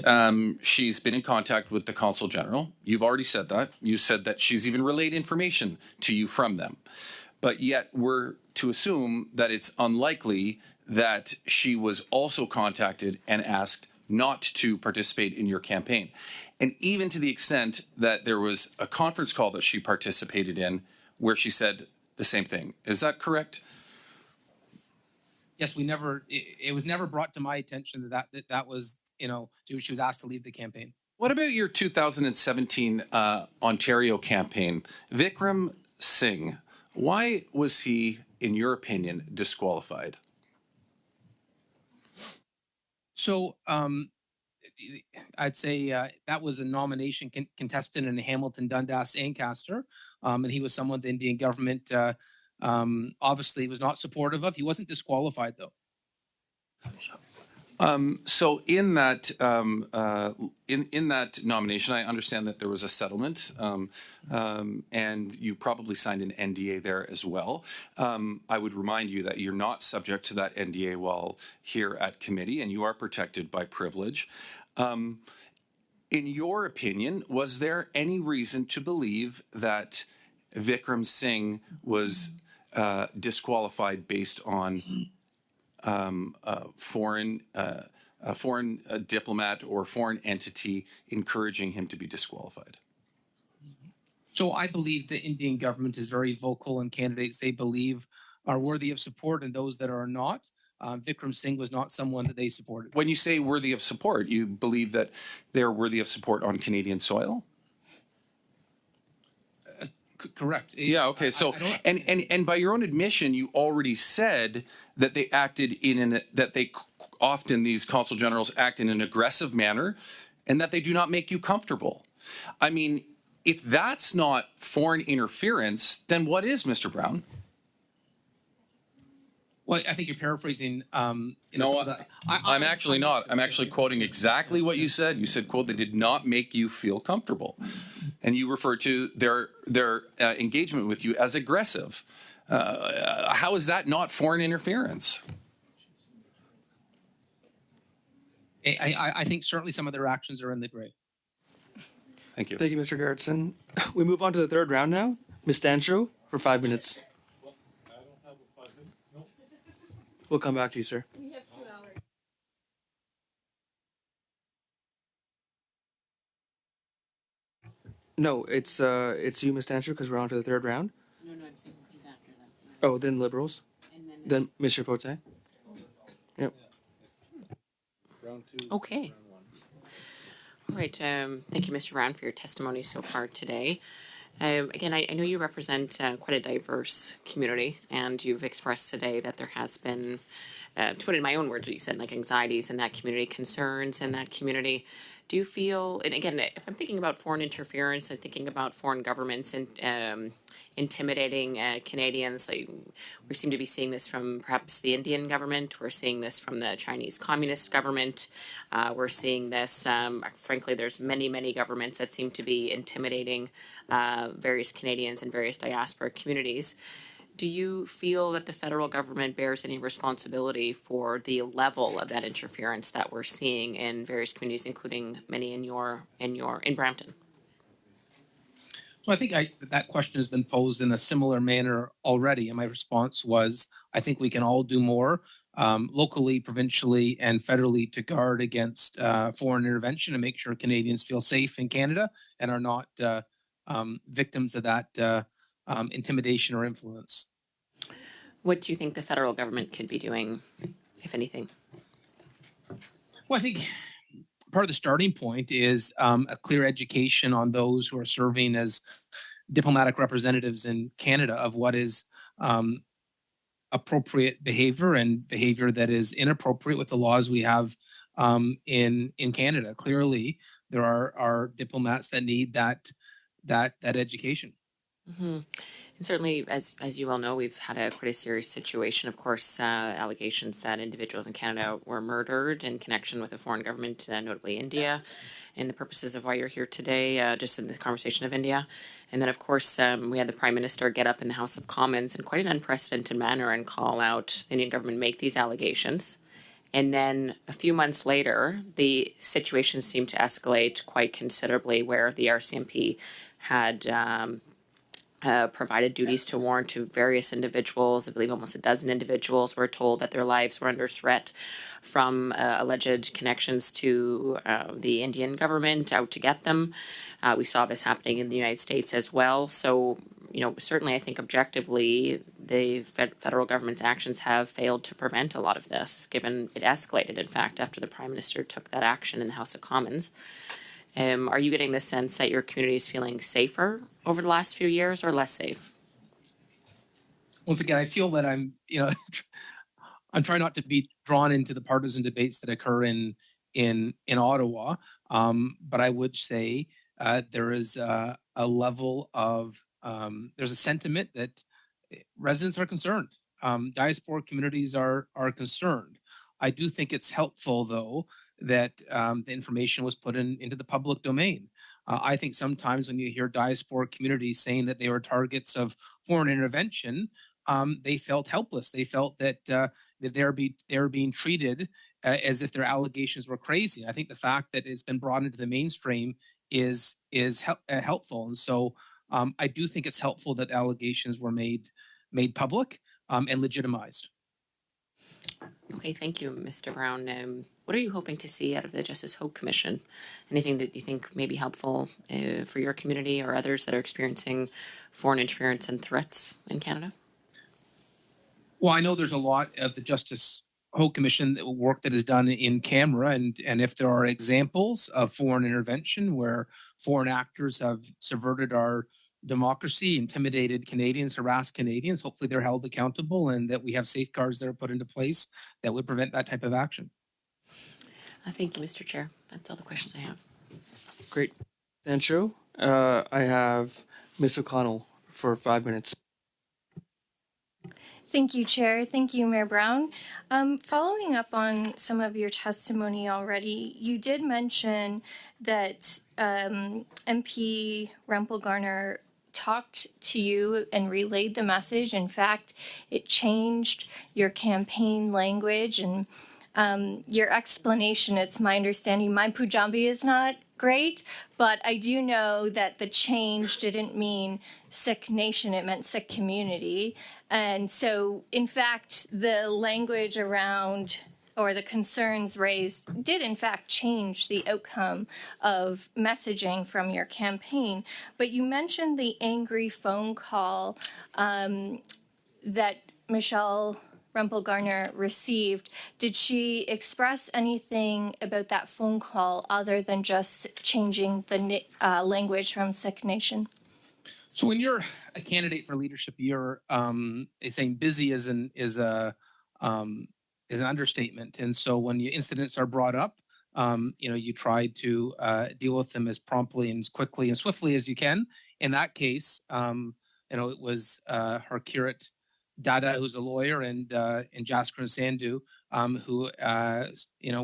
she's been in contact with the Consul General. You've already said that. You said that she's even relayed information to you from them. But yet we're to assume that it's unlikely that she was also contacted and asked not to participate in your campaign. And even to the extent that there was a conference call that she participated in where she said the same thing. Is that correct? Yes, it was never brought to my attention that was, she was asked to leave the campaign. What about your 2017 Ontario campaign? Vikram Singh, why was he, in your opinion, disqualified? So I'd say that was a nomination contestant in Hamilton, Dundas, Ancaster, and he was someone the Indian government obviously was not supportive of. He wasn't disqualified, though. So in that in that nomination, I understand that there was a settlement, and you probably signed an NDA there as well. I would remind you that you're not subject to that NDA while here at committee, and you are protected by privilege. In your opinion, was there any reason to believe that Vikram Singh was disqualified based on a foreign diplomat or foreign entity encouraging him to be disqualified? So I believe the Indian government is very vocal in candidates they believe are worthy of support and those that are not. Vikram Singh was not someone that they supported. When you say worthy of support, you believe that they're worthy of support on Canadian soil? Correct. Yeah. Okay. So, and by your own admission, you already said that they acted often these consul generals act in an aggressive manner, and that they do not make you comfortable. I mean, if that's not foreign interference, then what is, Mr. Brown? Well, I think you're paraphrasing. No, I'm actually not. I'm actually quoting exactly what you said. You said, quote, they did not make you feel comfortable. And you refer to their engagement with you as aggressive. How is that not foreign interference? I think certainly some of their actions are in the gray. Thank you. Thank you, Mr. Garrettson. We move on to the third round now. Ms. Dancho for 5 minutes. We'll come back to you, sir. We have 2 hours. No, it's you, Ms. Dancho, because we're on to the third round. No, I'm saying who's after them. Oh, then Liberals. And Then Mr. Fote. Yep. Round 2. Okay. All right. Thank you, Mr. Brown, for your testimony so far today. Again, I know you represent quite a diverse community, and you've expressed today that there has been, to put it in my own words, what you said, like anxieties in that community, concerns in that community. Do you feel, and again, if I'm thinking about foreign interference and thinking about foreign governments and intimidating Canadians, we seem to be seeing this from perhaps the Indian government. We're seeing this from the Chinese Communist government. We're seeing this, frankly, there's many governments that seem to be intimidating various Canadians and various diaspora communities. Do you feel that the federal government bears any responsibility for the level of that interference that we're seeing in various communities, including many in Brampton? So I think that question has been posed in a similar manner already, and my response was, I think we can all do more locally, provincially, and federally to guard against foreign intervention and make sure Canadians feel safe in Canada and are not victims of that intimidation or influence. What do you think the federal government could be doing, if anything? Well, I think part of the starting point is a clear education on those who are serving as diplomatic representatives in Canada of what is appropriate behavior and behavior that is inappropriate with the laws we have in Canada. Clearly, there are diplomats that need that education. Mm-hmm. And certainly, as you well know, we've had a quite a serious situation. Of course, allegations that individuals in Canada were murdered in connection with a foreign government, notably India, and the purposes of why you're here today, just in the conversation of India. And then, of course, we had the Prime Minister get up in the House of Commons in quite an unprecedented manner and call out the Indian government, make these allegations. And then a few months later, the situation seemed to escalate quite considerably, where the RCMP had provided duties to warrant to various individuals. I believe almost a dozen individuals were told that their lives were under threat from alleged connections to the Indian government out to get them. We saw this happening in the United States as well. So, certainly I think objectively the federal government's actions have failed to prevent a lot of this, given it escalated, in fact, after the Prime Minister took that action in the House of Commons. Are you getting the sense that your community is feeling safer over the last few years or less safe? Once again, I feel that I'm trying not to be drawn into the partisan debates that occur in Ottawa, but I would say there is a level of there's a sentiment that residents are concerned. Diaspora communities are concerned. I do think it's helpful, though, that the information was put into the public domain. I think sometimes when you hear diaspora communities saying that they were targets of foreign intervention, they felt helpless. They felt that they're being treated as if their allegations were crazy. I think the fact that it's been brought into the mainstream is helpful, and so I do think it's helpful that allegations were made public and legitimized. Okay, thank you, Mr. Brown. What are you hoping to see out of the Justice Hope Commission? Anything that you think may be helpful for your community or others that are experiencing foreign interference and threats in Canada? Well, I know there's a lot of the Justice Hope Commission work that is done in camera, and if there are examples of foreign intervention where foreign actors have subverted our democracy, intimidated Canadians, harassed Canadians, hopefully they're held accountable and that we have safeguards that are put into place that would prevent that type of action. Thank you, Mr. Chair. That's all the questions I have. Great. Sancho, I have Ms. O'Connell for 5 minutes. Thank you, Chair. Thank you, Mayor Brown. Following up on some of your testimony already, you did mention that MP Rempel Garner talked to you and relayed the message. In fact, it changed your campaign language and your explanation. It's my understanding. My Punjabi is not great, but I do know that the change didn't mean Sikh nation, it meant Sikh community. And so, in fact, the language around or the concerns raised did in fact change the outcome of messaging from your campaign. But you mentioned the angry phone call that Michelle Rempel Garner received. Did she express anything about that phone call other than just changing the language from Sikh nation? So when you're a candidate for leadership, you're saying busy is an understatement. And so when incidents are brought up, you try to deal with them as promptly and as quickly and swiftly as you can. In that case, it was Harkirat Dada, who's a lawyer, and Jaskar Sandhu, who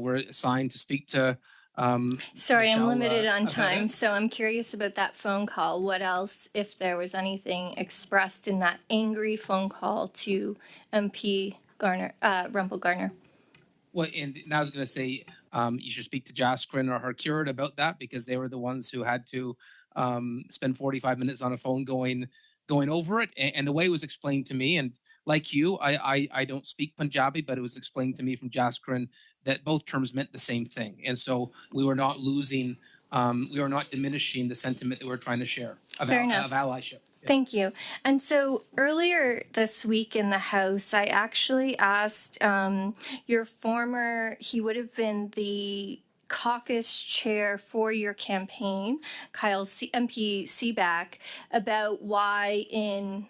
were assigned to speak to. Sorry, Michelle, I'm limited on about time, it. so I'm curious about that phone call. What else, if there was anything expressed in that angry phone call to MP Garner, Rempel Garner? Well, and I was going to say you should speak to Jaskrin or Harkirat about that, because they were the ones who had to spend 45 minutes on a phone going over it. And the way it was explained to me, and like you, I don't speak Punjabi, but it was explained to me from Jaskrin that both terms meant the same thing. And so we were not losing, we were not diminishing the sentiment that we're trying to share of allyship. Yeah. Thank you. And so earlier this week in the House, I actually asked your former, he would have been the caucus chair for your campaign, MP Seaback, about why in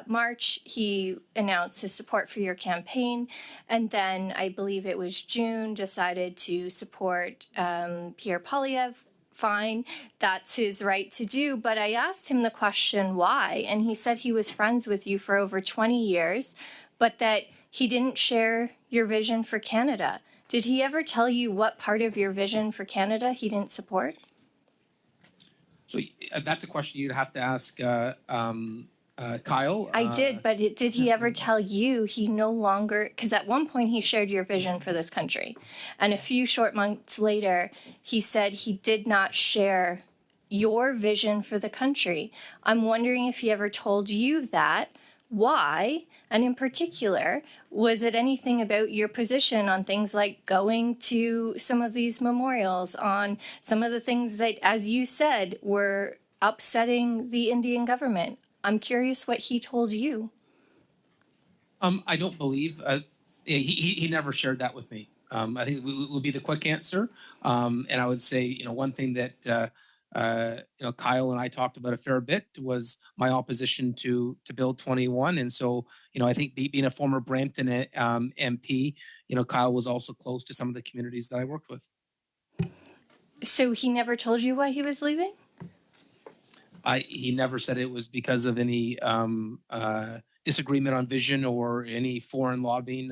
March he announced his support for your campaign, and then I believe it was June decided to support Pierre Poilievre. Fine, that's his right to do. But I asked him the question why, and he said he was friends with you for over 20 years, but that he didn't share your vision for Canada. Did he ever tell you what part of your vision for Canada he didn't support? So that's a question you'd have to ask Kyle. I did, but did he ever tell you he no longer, because at one point he shared your vision for this country, and a few short months later he said he did not share your vision for the country. I'm wondering if he ever told you that, why, and in particular, was it anything about your position on things like going to some of these memorials, on some of the things that, as you said, were upsetting the Indian government? I'm curious what he told you. I don't believe he never shared that with me. I think it would be the quick answer. And I would say, one thing that Kyle and I talked about a fair bit was my opposition to Bill 21. And so, I think being a former Brampton MP, Kyle was also close to some of the communities that I worked with. So he never told you why he was leaving? He never said it was because of any disagreement on vision or any foreign lobbying.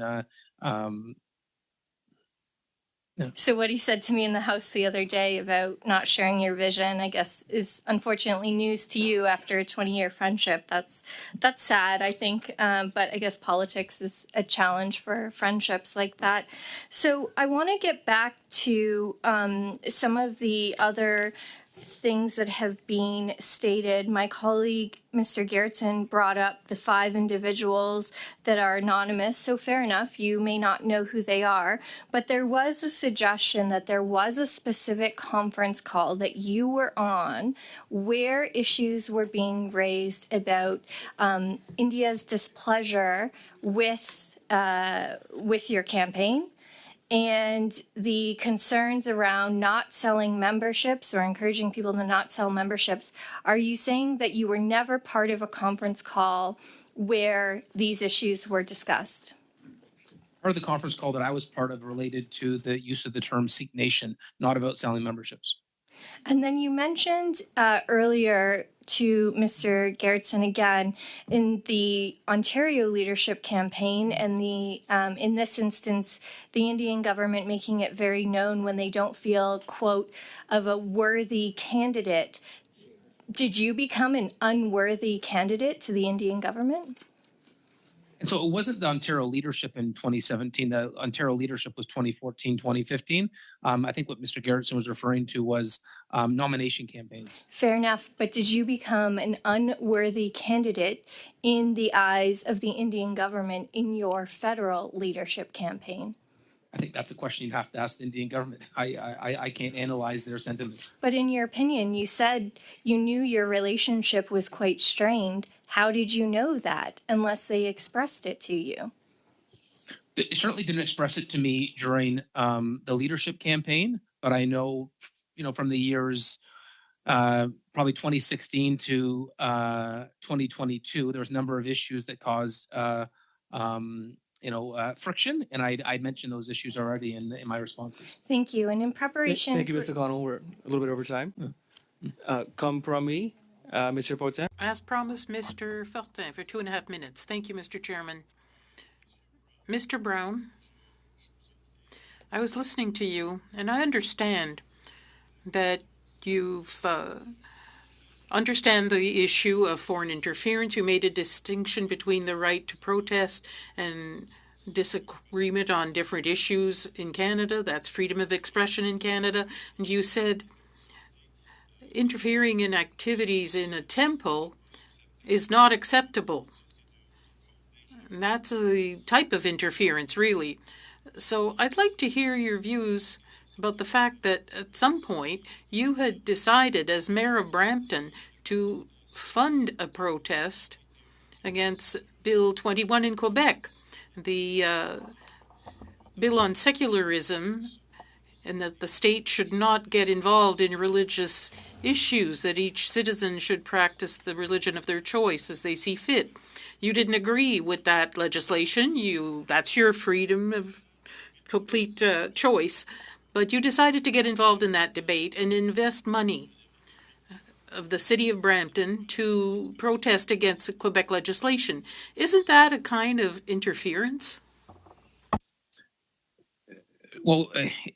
Yeah. So what he said to me in the House the other day about not sharing your vision, I guess, is unfortunately news to you after a 20-year friendship. That's sad, I think. But I guess politics is a challenge for friendships like that. So I want to get back to some of the other things that have been stated. My colleague, Mr. Gerritsen, brought up the 5 individuals that are anonymous. So fair enough, you may not know who they are, but there was a suggestion that there was a specific conference call that you were on where issues were being raised about India's displeasure with your campaign, and the concerns around not selling memberships or encouraging people to not sell memberships. Are you saying that you were never part of a conference call where these issues were discussed? Part of the conference call that I was part of related to the use of the term Sikh Nation, not about selling memberships. And then you mentioned earlier to Mr. Gerritsen again in the Ontario leadership campaign and the in this instance, the Indian government making it very known when they don't feel, quote, of a worthy candidate. Did you become an unworthy candidate to the Indian government? And so it wasn't the Ontario leadership in 2017. The Ontario leadership was 2014, 2015. I think what Mr. Gerritsen was referring to was nomination campaigns. Fair enough. But did you become an unworthy candidate in the eyes of the Indian government in your federal leadership campaign? I think that's a question you'd have to ask the Indian government. I can't analyze their sentiments. But in your opinion, you said you knew your relationship was quite strained. How did you know that unless they expressed it to you? It certainly didn't express it to me during the leadership campaign, but I know, from the years probably 2016 to 2022, there was a number of issues that caused friction, and I mentioned those issues already in my responses. Thank you. And in preparation, thank you, Mr. Connell. We're a little bit over time. Compromis, Mr. Fortin. As promised, Mr. Fortin for 2.5 minutes. Thank you, Mr. Chairman. Mr. Brown, I was listening to you, and I understand that you've understand the issue of foreign interference. You made a distinction between the right to protest and disagreement on different issues in Canada. That's freedom of expression in Canada. And you said interfering in activities in a temple is not acceptable. And that's a type of interference, really. So I'd like to hear your views about the fact that at some point you had decided as mayor of Brampton to fund a protest against Bill 21 in Quebec, the bill on secularism, and that the state should not get involved in religious issues, that each citizen should practice the religion of their choice as they see fit. You didn't agree with that legislation. That's your freedom of complete choice. But you decided to get involved in that debate and invest money of the city of Brampton to protest against the Quebec legislation. Isn't that a kind of interference? Well,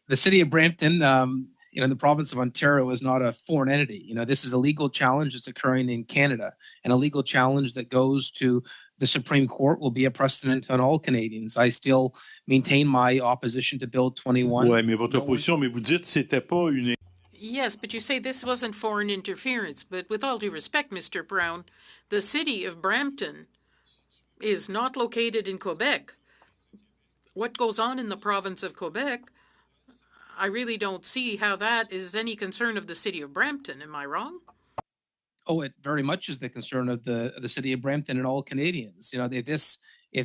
the city of Brampton, the province of Ontario is not a foreign entity. This is a legal challenge that's occurring in Canada, and a legal challenge that goes to the Supreme Court will be a precedent on all Canadians. I still maintain my opposition to Bill 21. Oui, mais votre opposition, mais vous dites que c'était pas une. Yes, but you say this wasn't foreign interference. But with all due respect, Mr. Brown, the city of Brampton is not located in Quebec. What goes on in the province of Quebec, I really don't see how that is any concern of the city of Brampton. Am I wrong? Oh, it very much is the concern of the city of Brampton and all Canadians. If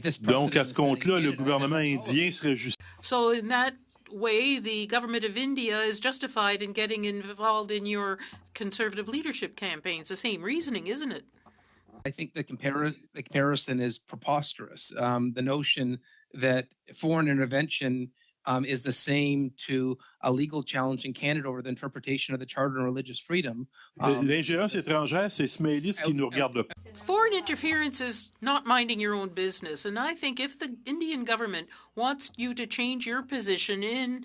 this Donc, à ce compte-là, le gouvernement indien serait juste. So in that way, the government of India is justified in getting involved in your conservative leadership campaigns. The same reasoning, isn't it? I think the comparison is preposterous. The notion that foreign intervention is the same to a legal challenge in Canada over the interpretation of the Charter on Religious Freedom. L'ingérence étrangère, c'est se mêler ce qui nous regarde pas. Foreign interference is not minding your own business. And I think if the Indian government wants you to change your position in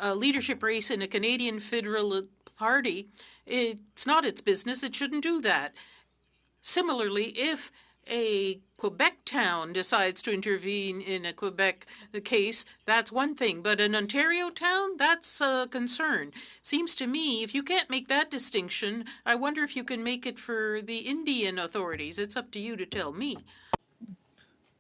a leadership race in a Canadian federal party, it's not its business. It shouldn't do that. Similarly, if a Quebec town decides to intervene in a Quebec case, that's one thing. But an Ontario town, that's a concern. Seems to me, if you can't make that distinction, I wonder if you can make it for the Indian authorities. It's up to you to tell me.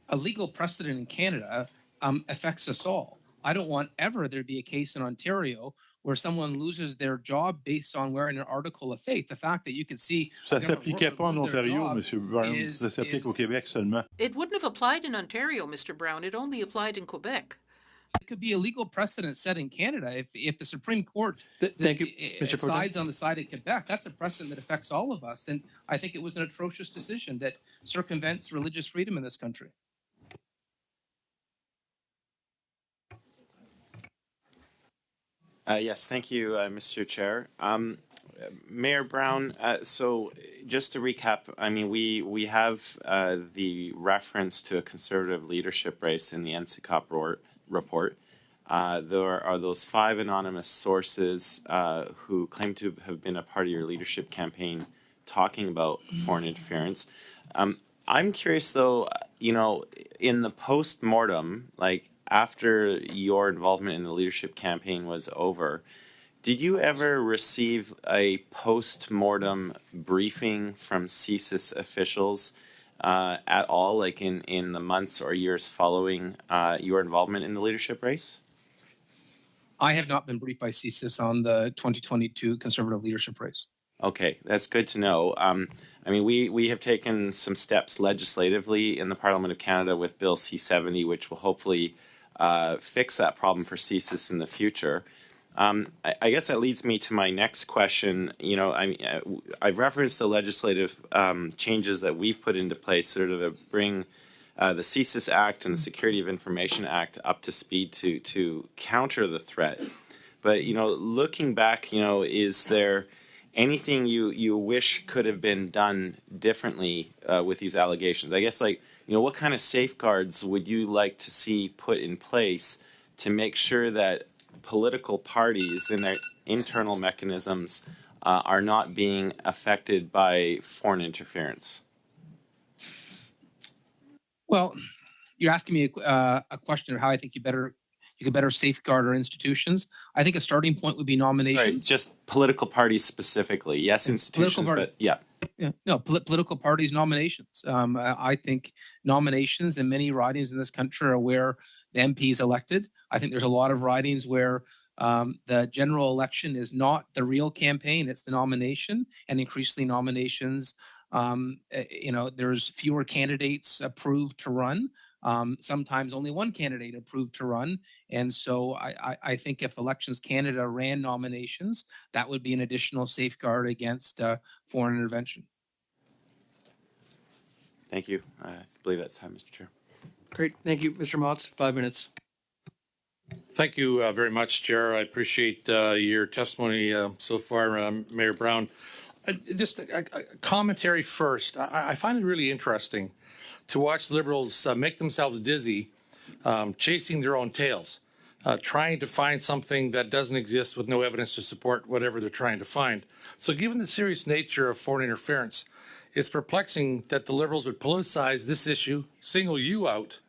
A legal precedent in Canada affects us all. I don't want ever there to be a case in Ontario where someone loses their job based on wearing an article of faith. The fact that you could see Ça s'appliquait pas en Ontario, M. Brown. Ça s'applique au Québec seulement. It wouldn't have applied in Ontario, Mr. Brown. It only applied in Quebec. It could be a legal precedent set in Canada if the Supreme Court Thank you, Mr. sides on the side of Quebec. That's a precedent that affects all of us, and I think it was an atrocious decision that circumvents religious freedom in this country. Yes, thank you, Mr. Chair. Mayor Brown, so just to recap, I mean, we have the reference to a conservative leadership race in the NCCOP report. There are those 5 anonymous sources who claim to have been a part of your leadership campaign talking about foreign interference. I'm curious, though, in the post-mortem, like after your involvement in the leadership campaign was over, did you ever receive a post-mortem briefing from CSIS officials at all, like in the months or years following your involvement in the leadership race? I have not been briefed by CSIS on the 2022 Conservative leadership race. Okay, that's good to know. I mean, we have taken some steps legislatively in the Parliament of Canada with Bill C-70, which will hopefully fix that problem for CSIS in the future. I guess that leads me to my next question. I've referenced the legislative changes that we've put into place sort of to bring the CSIS Act and the Security of Information Act up to speed to counter the threat. But, looking back, is there anything you wish could have been done differently with these allegations? I guess, what kind of safeguards would you like to see put in place to make sure that political parties and their internal mechanisms are not being affected by foreign interference? Well, you're asking me a question of how I think you could better safeguard our institutions. I think a starting point would be nominations. Right, just political parties specifically. Yes, institutions, but yeah. Yeah, no, political parties nominations. I think nominations in many ridings in this country are where the MP is elected. I think there's a lot of ridings where the general election is not the real campaign; it's the nomination, and increasingly nominations. There's fewer candidates approved to run. Sometimes only one candidate approved to run, and so I think if Elections Canada ran nominations, that would be an additional safeguard against foreign intervention. Thank you. I believe that's time, Mr. Chair. Great. Thank you. Mr. Motz, 5 minutes. Thank you very much, Chair. I appreciate your testimony so far, Mayor Brown. Just a commentary first. I find it really interesting to watch Liberals make themselves dizzy, chasing their own tails, trying to find something that doesn't exist with no evidence to support whatever they're trying to find. So given the serious nature of foreign interference, it's perplexing that the Liberals would politicize this issue, single you out,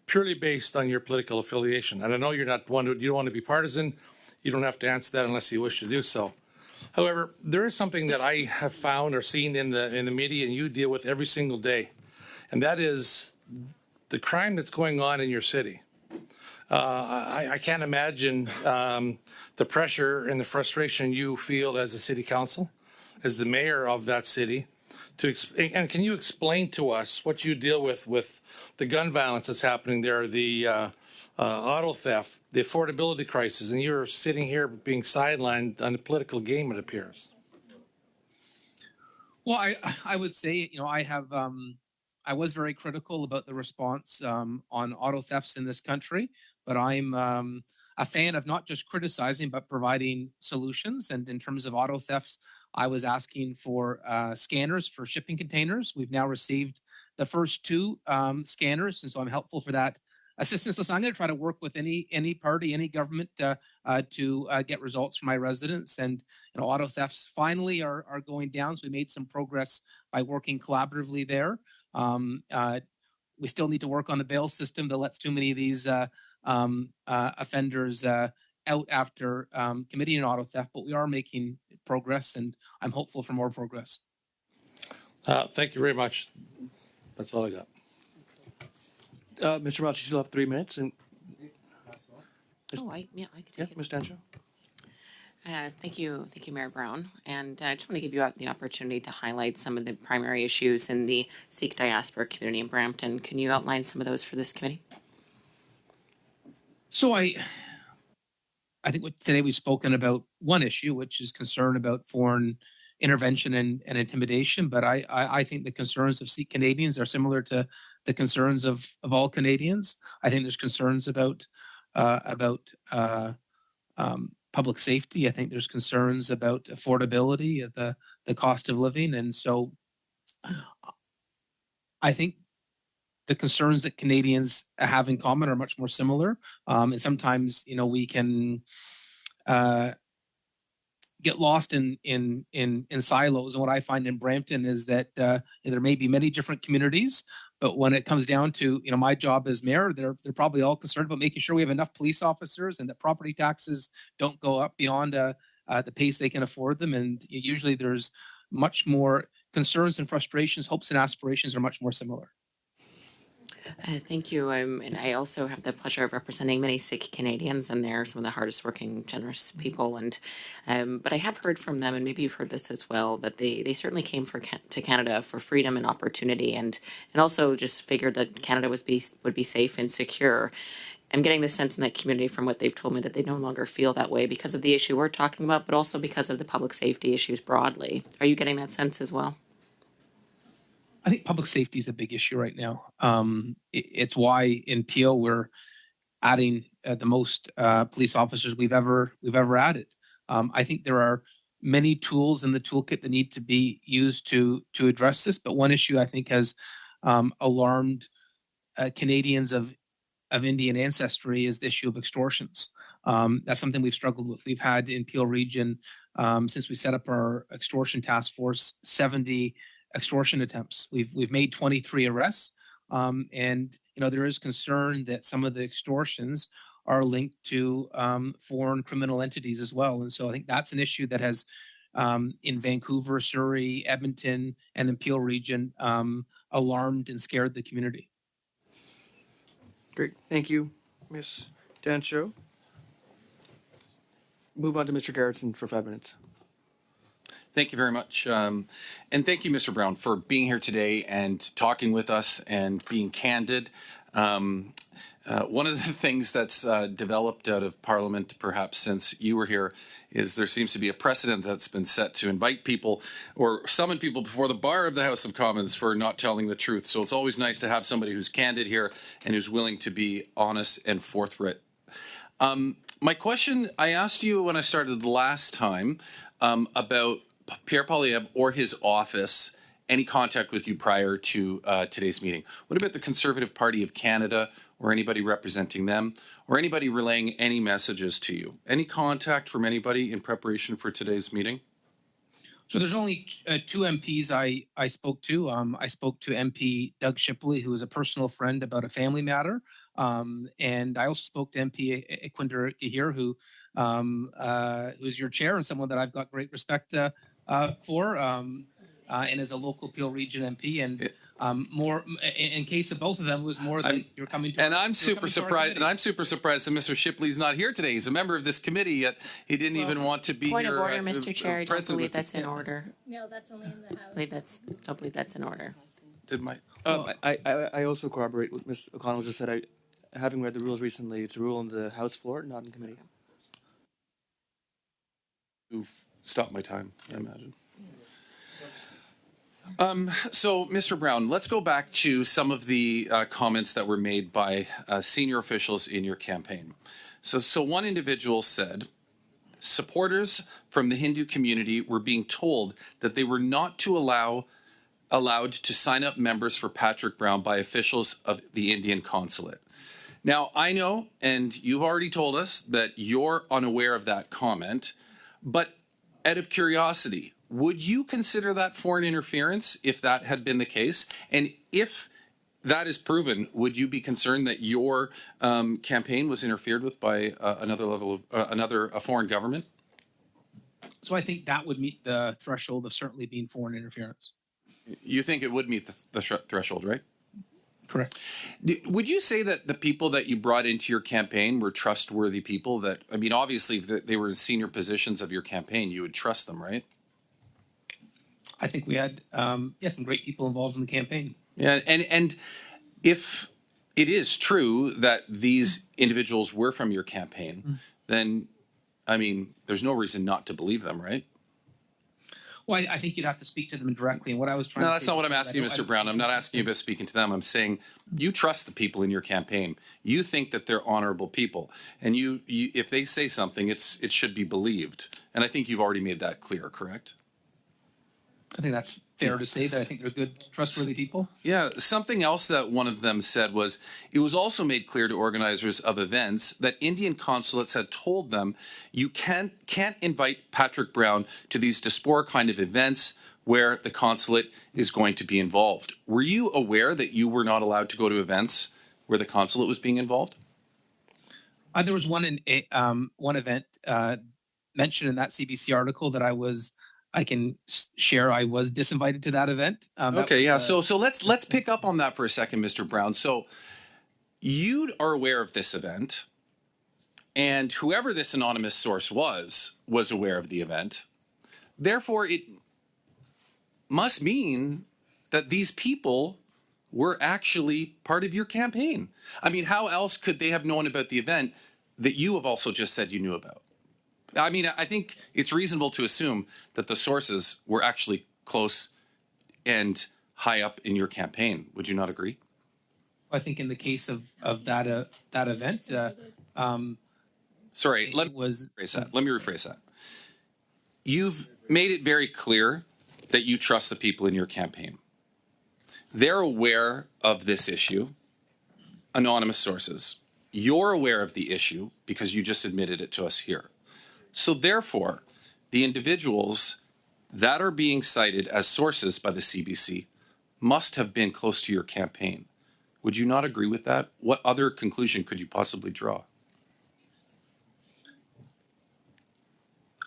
purely based on your political affiliation. And I know you don't want to be partisan. You don't have to answer that unless you wish to do so. However, there is something that I have found or seen in the media and you deal with every single day, and that is the crime that's going on in your city. I can't imagine the pressure and the frustration you feel as a city council, as the mayor of that city. And can you explain to us what you deal with the gun violence that's happening there, the auto theft, the affordability crisis, and you're sitting here being sidelined on a political game, it appears? Well, I would say, I was very critical about the response on auto thefts in this country, but I'm a fan of not just criticizing, but providing solutions. And in terms of auto thefts, I was asking for scanners for shipping containers. We've now received the first 2 scanners, and so I'm helpful for that assistance. So I'm going to try to work with any party, any government to get results from my residents. And auto thefts finally are going down. So we made some progress by working collaboratively there. We still need to work on the bail system that lets too many of these offenders out after committing an auto theft, but we are making progress, and I'm hopeful for more progress. Thank you very much. That's all I got. Mr. Motz, you still have 3 minutes. And I can take it. Ms. Dancho. Thank you, Mayor Brown. And I just want to give you the opportunity to highlight some of the primary issues in the Sikh diaspora community in Brampton. Can you outline some of those for this committee? So I think today we've spoken about one issue, which is concern about foreign intervention and intimidation. But I think the concerns of Sikh Canadians are similar to the concerns of all Canadians. I think there's concerns about public safety. I think there's concerns about affordability, the cost of living. And so I think the concerns that Canadians have in common are much more similar. And sometimes, we can get lost in silos. And what I find in Brampton is that there may be many different communities, but when it comes down to my job as mayor, they're probably all concerned about making sure we have enough police officers and that property taxes don't go up beyond the pace they can afford them. And usually there's much more concerns and frustrations. Hopes and aspirations are much more similar. Thank you. And I also have the pleasure of representing many Sikh Canadians, and they're some of the hardest working, generous people. And but I have heard from them, and maybe you've heard this as well, that they certainly came to Canada for freedom and opportunity, and also just figured that Canada would be safe and secure. I'm getting the sense in that community from what they've told me that they no longer feel that way because of the issue we're talking about, but also because of the public safety issues broadly. Are you getting that sense as well? I think public safety is a big issue right now. It's why in Peel we're adding the most police officers we've ever added. I think there are many tools in the toolkit that need to be used to address this. But one issue I think has alarmed Canadians of Indian ancestry is the issue of extortions. That's something we've struggled with. We've had in Peel Region since we set up our extortion task force 70 extortion attempts. We've made 23 arrests, and there is concern that some of the extortions are linked to foreign criminal entities as well. And so I think that's an issue that has in Vancouver, Surrey, Edmonton, and the Peel region alarmed and scared the community. Great. Thank you, Ms. Dancho. Move on to Mr. Garrettson for 5 minutes. Thank you very much. And thank you, Mr. Brown, for being here today and talking with us and being candid. One of the things that's developed out of Parliament, perhaps since you were here, is there seems to be a precedent that's been set to invite people or summon people before the bar of the House of Commons for not telling the truth. So it's always nice to have somebody who's candid here and who's willing to be honest and forthright. My question, I asked you when I started the last time about Pierre Poilievre or his office, any contact with you prior to today's meeting. What about the Conservative Party of Canada or anybody representing them or anybody relaying any messages to you? Any contact from anybody in preparation for today's meeting? So there's only two MPs I spoke to. I spoke to MP Doug Shipley, who is a personal friend, about a family matter. And I also spoke to MP Equinder here, who's your chair and someone that I've got great respect for, and is a local Peel Region MP. And more in case of both of them was more that you're coming to. And I'm super surprised. And I'm super surprised that Mr. Shipley's not here today. He's a member of this committee, yet he didn't even want to be Point here. of order, Mr. Chair. I don't believe that's in Yeah. order. No, that's only in the House. Don't believe that's in order. Did my I also corroborate what Ms. O'Connell just said. Having read the rules recently, it's a rule on the House floor, not in committee. who've stopped my time, I imagine. So, Mr. Brown, let's go back to some of the comments that were made by senior officials in your campaign. So one individual said, supporters from the Hindu community were being told that they were not allowed to sign up members for Patrick Brown by officials of the Indian consulate. Now, I know, and you've already told us, that you're unaware of that comment, but out of curiosity, would you consider that foreign interference if that had been the case? And if that is proven, would you be concerned that your campaign was interfered with by a foreign government? So I think that would meet the threshold of certainly being foreign interference. You think it would meet the threshold, right? Correct. Would you say that the people that you brought into your campaign were trustworthy people? That, I mean, obviously, if they were in senior positions of your campaign, you would trust them, right? I think we had some great people involved in the campaign. Yeah, and if it is true that these individuals were from your campaign, then, I mean, there's no reason not to believe them, right? Well, I think you'd have to speak to them directly. And what I was trying to say... No, that's not what I'm asking you, Mr. Brown. I'm not asking you about speaking to them. I'm saying you trust the people in your campaign. You think that they're honorable people. And you if they say something, it should be believed. And I think you've already made that clear, correct? I think that's fair to say that I think they're good, trustworthy people. Yeah, something else that one of them said was, it was also made clear to organizers of events that Indian consulates had told them you can't invite Patrick Brown to these diaspora kind of events where the consulate is going to be involved. Were you aware that you were not allowed to go to events where the consulate was being involved? There was one event mentioned in that CBC article that I can share. I was disinvited to that event. So let's pick up on that for a second, Mr. Brown. So you are aware of this event, and whoever this anonymous source was aware of the event. Therefore, it must mean that these people were actually part of your campaign. I mean, how else could they have known about the event that you have also just said you knew about? I mean, I think it's reasonable to assume that the sources were actually close and high up in your campaign. Would you not agree? I think in the case of that event, sorry, let me rephrase that. You've made it very clear that you trust the people in your campaign. They're aware of this issue, anonymous sources. You're aware of the issue because you just admitted it to us here. So therefore, the individuals that are being cited as sources by the CBC must have been close to your campaign. Would you not agree with that? What other conclusion could you possibly draw?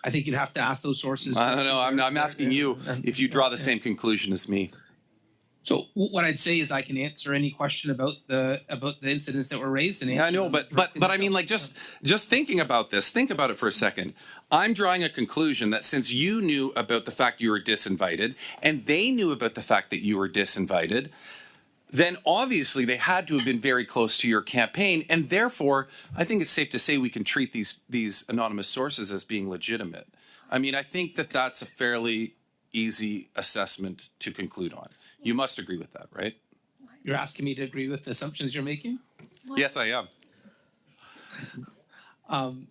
I think you'd have to ask those sources. I don't know. I'm asking you if you draw the same conclusion as me. So what I'd say is I can answer any question about the incidents that were raised. And Yeah, I know, but I mean, like, just thinking about this, think about it for a second. I'm drawing a conclusion that since you knew about the fact you were disinvited and they knew about the fact that you were disinvited, then obviously they had to have been very close to your campaign, and therefore I think it's safe to say we can treat these anonymous sources as being legitimate. I mean, I think that that's a fairly easy assessment to conclude on. You must agree with that, right? You're asking me to agree with the assumptions you're making? Yes, I am.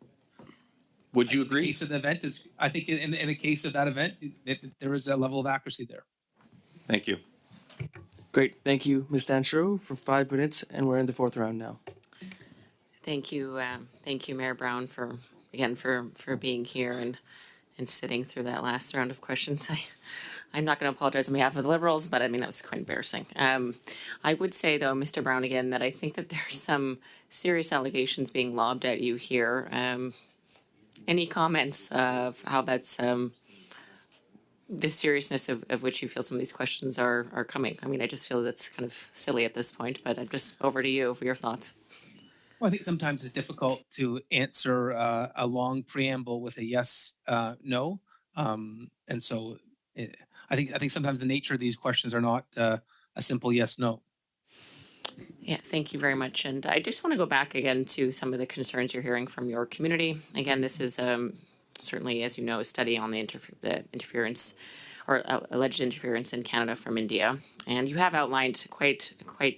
Would you agree? In the case of the event is, I think in the case of that event, there is a level of accuracy there. Thank you. Great. Thank you, Ms. Danshro, for 5 minutes, and we're in the fourth round now. Thank you, Mayor Brown, for being here and sitting through that last round of questions. I'm not going to apologize on behalf of the Liberals, but I mean, that was quite embarrassing. I would say, though, Mr. Brown, again, that I think that there's some serious allegations being lobbed at you here. Any comments of how that's the seriousness of which you feel some of these questions are coming? I mean, I just feel that's kind of silly at this point, but I'm just over to you for your thoughts. Well, I think sometimes it's difficult to answer a long preamble with a yes, no. And so I think sometimes the nature of these questions are not a simple yes, no. Yeah, thank you very much. And I just want to go back again to some of the concerns you're hearing from your community. Again, this is certainly, as you know, a study on the interference or alleged interference in Canada from India. And you have outlined quite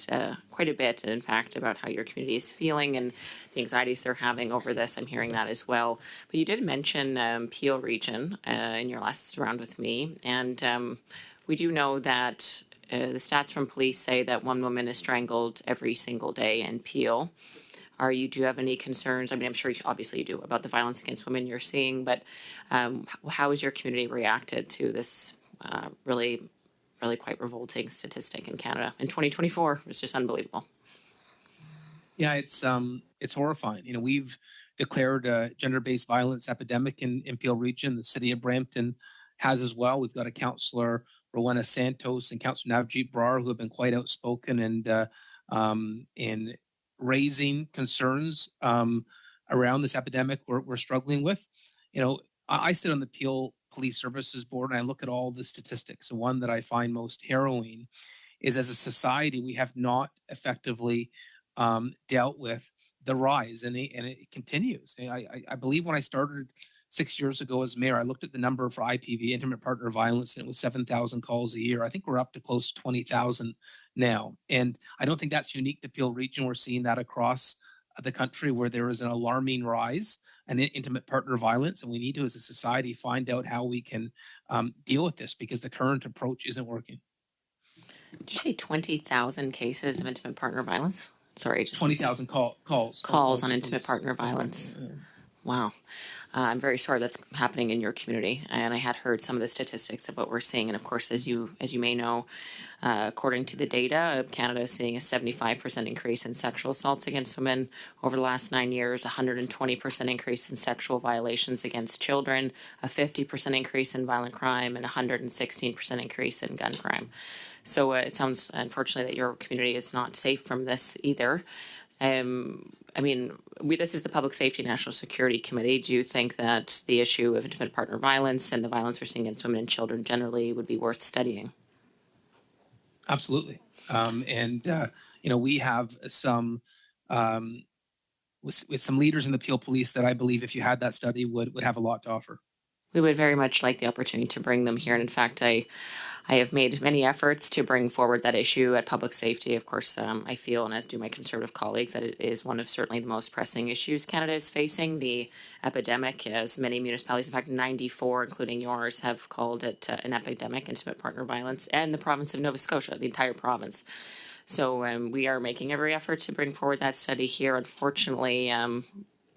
a bit, in fact, about how your community is feeling and the anxieties they're having over this. I'm hearing that as well. But you did mention Peel region in your last round with me. And we do know that the stats from police say that one woman is strangled every single day in Peel. Do you have any concerns? I mean, I'm sure obviously you do about the violence against women you're seeing, but how has your community reacted to this really quite revolting statistic in Canada in 2024? It's just unbelievable. Yeah, it's horrifying. You know, we've declared a gender-based violence epidemic in Peel region. The city of Brampton has as well. We've got a councillor, Rowena Santos, and Councillor Navjeet Brar, who have been quite outspoken and in raising concerns around this epidemic we're struggling with. You know, I sit on the Peel Police Services Board, and I look at all the statistics. And one that I find most harrowing is, as a society, we have not effectively dealt with the rise, and it continues. I believe when I started 6 years ago as mayor, I looked at the number for IPV, intimate partner violence, and it was 7,000 calls a year. I think we're up to close to 20,000 now. And I don't think that's unique to Peel region. We're seeing that across the country, where there is an alarming rise in intimate partner violence. And we need to, as a society, find out how we can deal with this, because the current approach isn't working. Did you say 20,000 cases of intimate partner violence? Sorry, just 20,000 calls on intimate partner violence. Wow. I'm very sorry that's happening in your community. And I had heard some of the statistics of what we're seeing. And of course, as you may know, according to the data, Canada is seeing a 75% increase in sexual assaults against women over the last 9 years, 120% increase in sexual violations against children, a 50% increase in violent crime, and 116% increase in gun crime. So it sounds, unfortunately, that your community is not safe from this either. I mean, this is the Public Safety and National Security Committee. Do you think that the issue of intimate partner violence and the violence we're seeing against women and children generally would be worth studying? Absolutely. You know, we have some with some leaders in the Peel Police that I believe, if you had that study, would have a lot to offer. We would very much like the opportunity to bring them here. And in fact, I have made many efforts to bring forward that issue at public safety. Of course, I feel, and as do my Conservative colleagues, that it is one of certainly the most pressing issues Canada is facing. The epidemic, as many municipalities, in fact 94, including yours, have called it an epidemic, intimate partner violence, and the province of Nova Scotia, the entire province. So we are making every effort to bring forward that study here. Unfortunately,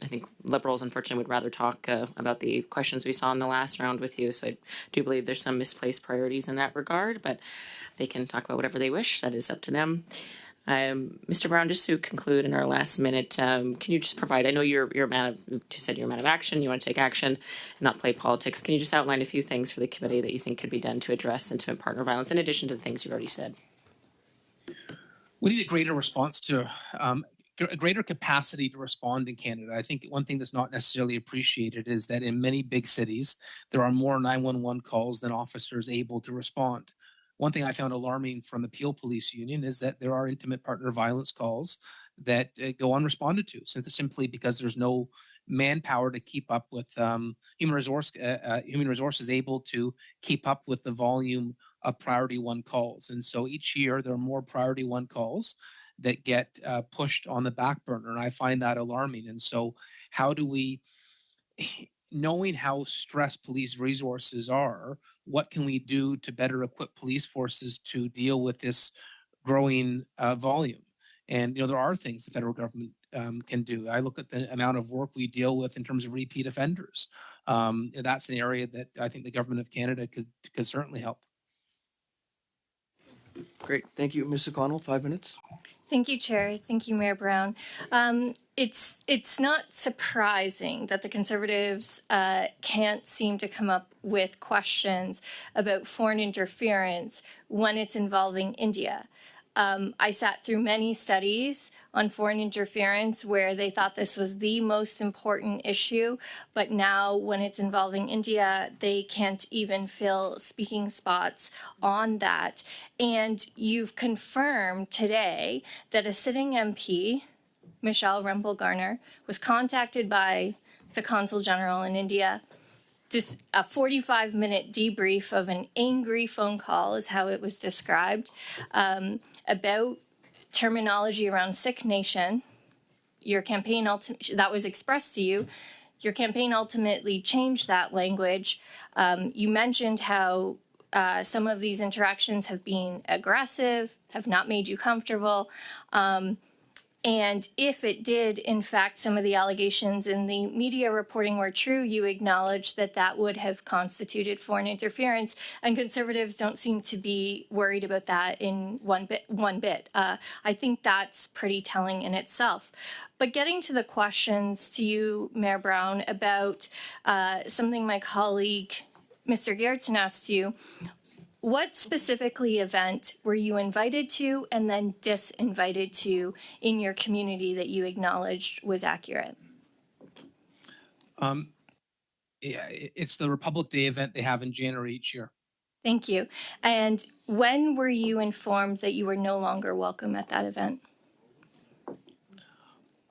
I think Liberals, unfortunately, would rather talk about the questions we saw in the last round with you. So I do believe there's some misplaced priorities in that regard, but they can talk about whatever they wish. That is up to them. Mr. Brown, just to conclude in our last minute, can you just provide? I know you're a man of. You said you're a man of action. You want to take action, not play politics. Can you just outline a few things for the committee that you think could be done to address intimate partner violence, in addition to the things you've already said? We need a greater response to a greater capacity to respond in Canada. I think one thing that's not necessarily appreciated is that in many big cities, there are more 911 calls than officers able to respond. One thing I found alarming from the Peel Police Union is that there are intimate partner violence calls that go unresponded to, simply because there's no manpower to keep up with human resources able to keep up with the volume of priority one calls. And so each year there are more priority one calls that get pushed on the back burner, and I find that alarming. And so how do we, knowing how stressed police resources are, what can we do to better equip police forces to deal with this growing volume? And there are things the federal government can do. I look at the amount of work we deal with in terms of repeat offenders. That's an area that I think the government of Canada could certainly help. Great. Thank you. Ms. O'Connell, 5 minutes. Thank you, Chair. Thank you, Mayor Brown. It's not surprising that the Conservatives can't seem to come up with questions about foreign interference when it's involving India. I sat through many studies on foreign interference where they thought this was the most important issue, but now when it's involving India, they can't even fill speaking spots on that. And you've confirmed today that a sitting MP, Michelle Rempel-Garner, was contacted by the Consul General in India. Just a 45-minute debrief of an angry phone call is how it was described, about terminology around sick nation. Your campaign that was expressed to you. Your campaign ultimately changed that language. You mentioned how some of these interactions have been aggressive, have not made you comfortable. And if it did, in fact, some of the allegations in the media reporting were true, you acknowledge that that would have constituted foreign interference. And Conservatives don't seem to be worried about that in one bit. I think that's pretty telling in itself. But getting to the questions to you, Mayor Brown, about something my colleague, Mr. Gerritsen, asked you, what specifically event were you invited to and then disinvited to in your community that you acknowledged was accurate? Yeah, it's the Republic Day event they have in January each year. Thank you. And when were you informed that you were no longer welcome at that event?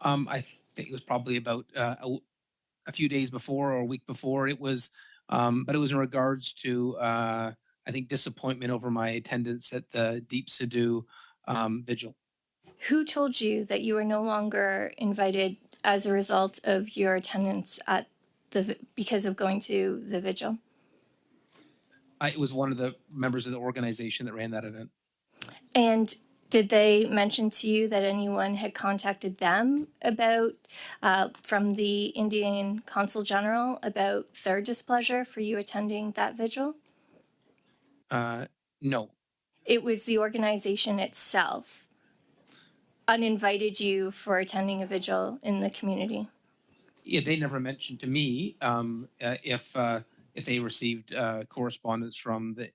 I think it was probably about a few days before or a week before. It was, but it was in regards to I think disappointment over my attendance at the Deep Sidhu vigil. Who told you that you were no longer invited as a result of your attendance at because of going to the vigil? It was one of the members of the organization that ran that event. And did they mention to you that anyone had contacted them about, from the Indian Consul General, about their displeasure for you attending that vigil? No. It was the organization itself uninvited you for attending a vigil in the community? Yeah, they never mentioned to me if they received correspondence from the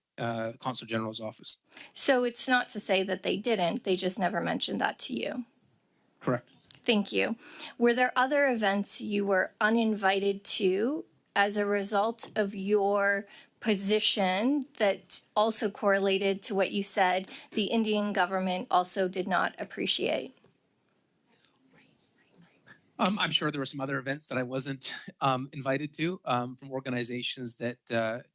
Consul General's office. So it's not to say that they didn't, they just never mentioned that to you. Correct. Thank you. Were there other events you were uninvited to as a result of your position that also correlated to what you said the Indian government also did not appreciate? I'm sure there were some other events that I wasn't invited to from organizations that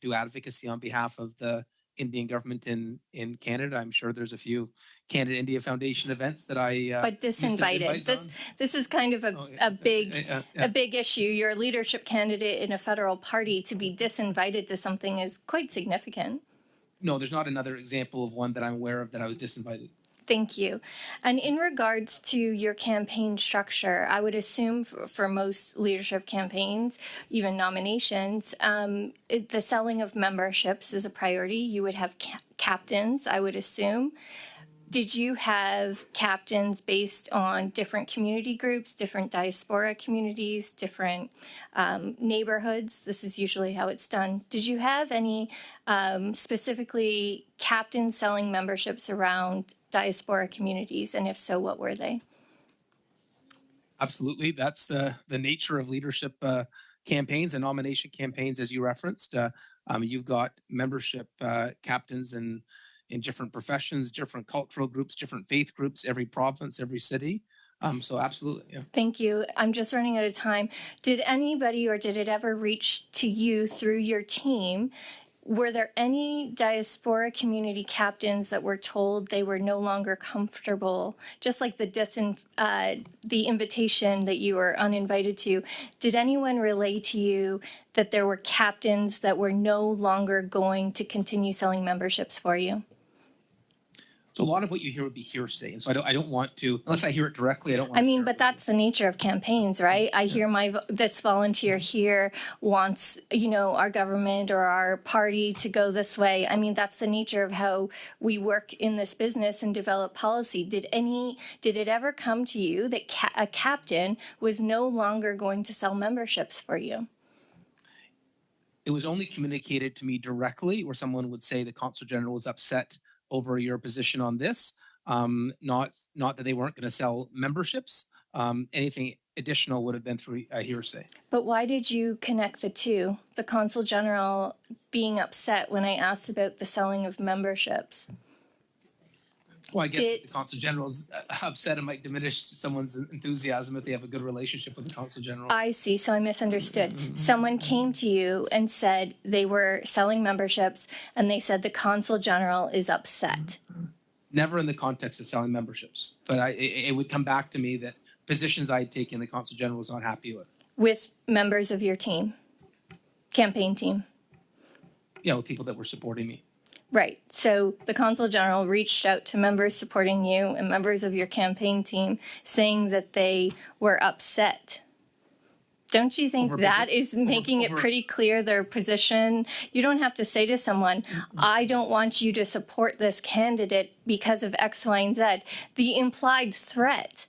do advocacy on behalf of the Indian government in Canada. I'm sure there's a few Canada India Foundation events that I but disinvited. This is kind of a big issue. You're a leadership candidate in a federal party. To be disinvited to something is quite significant. No, there's not another example of one that I'm aware of that I was disinvited. Thank you. And in regards to your campaign structure, I would assume for most leadership campaigns, even nominations, the selling of memberships is a priority. You would have captains, I would assume. did you have captains based on different community groups, different diaspora communities, different neighborhoods? This is usually how it's done. Did you have any specifically captains selling memberships around diaspora communities? And if so, what were they? Absolutely. That's the nature of leadership campaigns and nomination campaigns, as you referenced. You've got membership captains in different professions, different cultural groups, different faith groups, every province, every city. So absolutely. Yeah. Thank you. I'm just running out of time. Did anybody or did it ever reach to you through your team? Were there any diaspora community captains that were told they were no longer comfortable, just like the invitation that you were uninvited to? Did anyone relay to you that there were captains that were no longer going to continue selling memberships for you? So a lot of what you hear would be hearsay, and so I don't want to, unless I hear it directly. I don't want. I mean, but that's the nature of campaigns, right? I hear this volunteer here wants, our government or our party to go this way. I mean, that's the nature of how we work in this business and develop policy. Did it ever come to you that a captain was no longer going to sell memberships for you? It was only communicated to me directly, where someone would say the Consul General was upset over your position on this, not that they weren't going to sell memberships. Anything additional would have been through hearsay. But why did you connect the two? The Consul General being upset when I asked about the selling of memberships. Well, I guess the Consul General's upset. It might diminish someone's enthusiasm if they have a good relationship with the Consul General. I see. So I misunderstood. Someone came to you and said they were selling memberships, and they said the Consul General is upset. Never in the context of selling memberships, but it would come back to me that positions I had taken, the Consul General was not happy with. With members of your team, campaign team? Yeah, with people that were supporting me. Right. So the Consul General reached out to members supporting you and members of your campaign team saying that they were upset. Don't you think that is making it pretty clear their position? You don't have to say to someone, I don't want you to support this candidate because of X, Y, and Z. The implied threat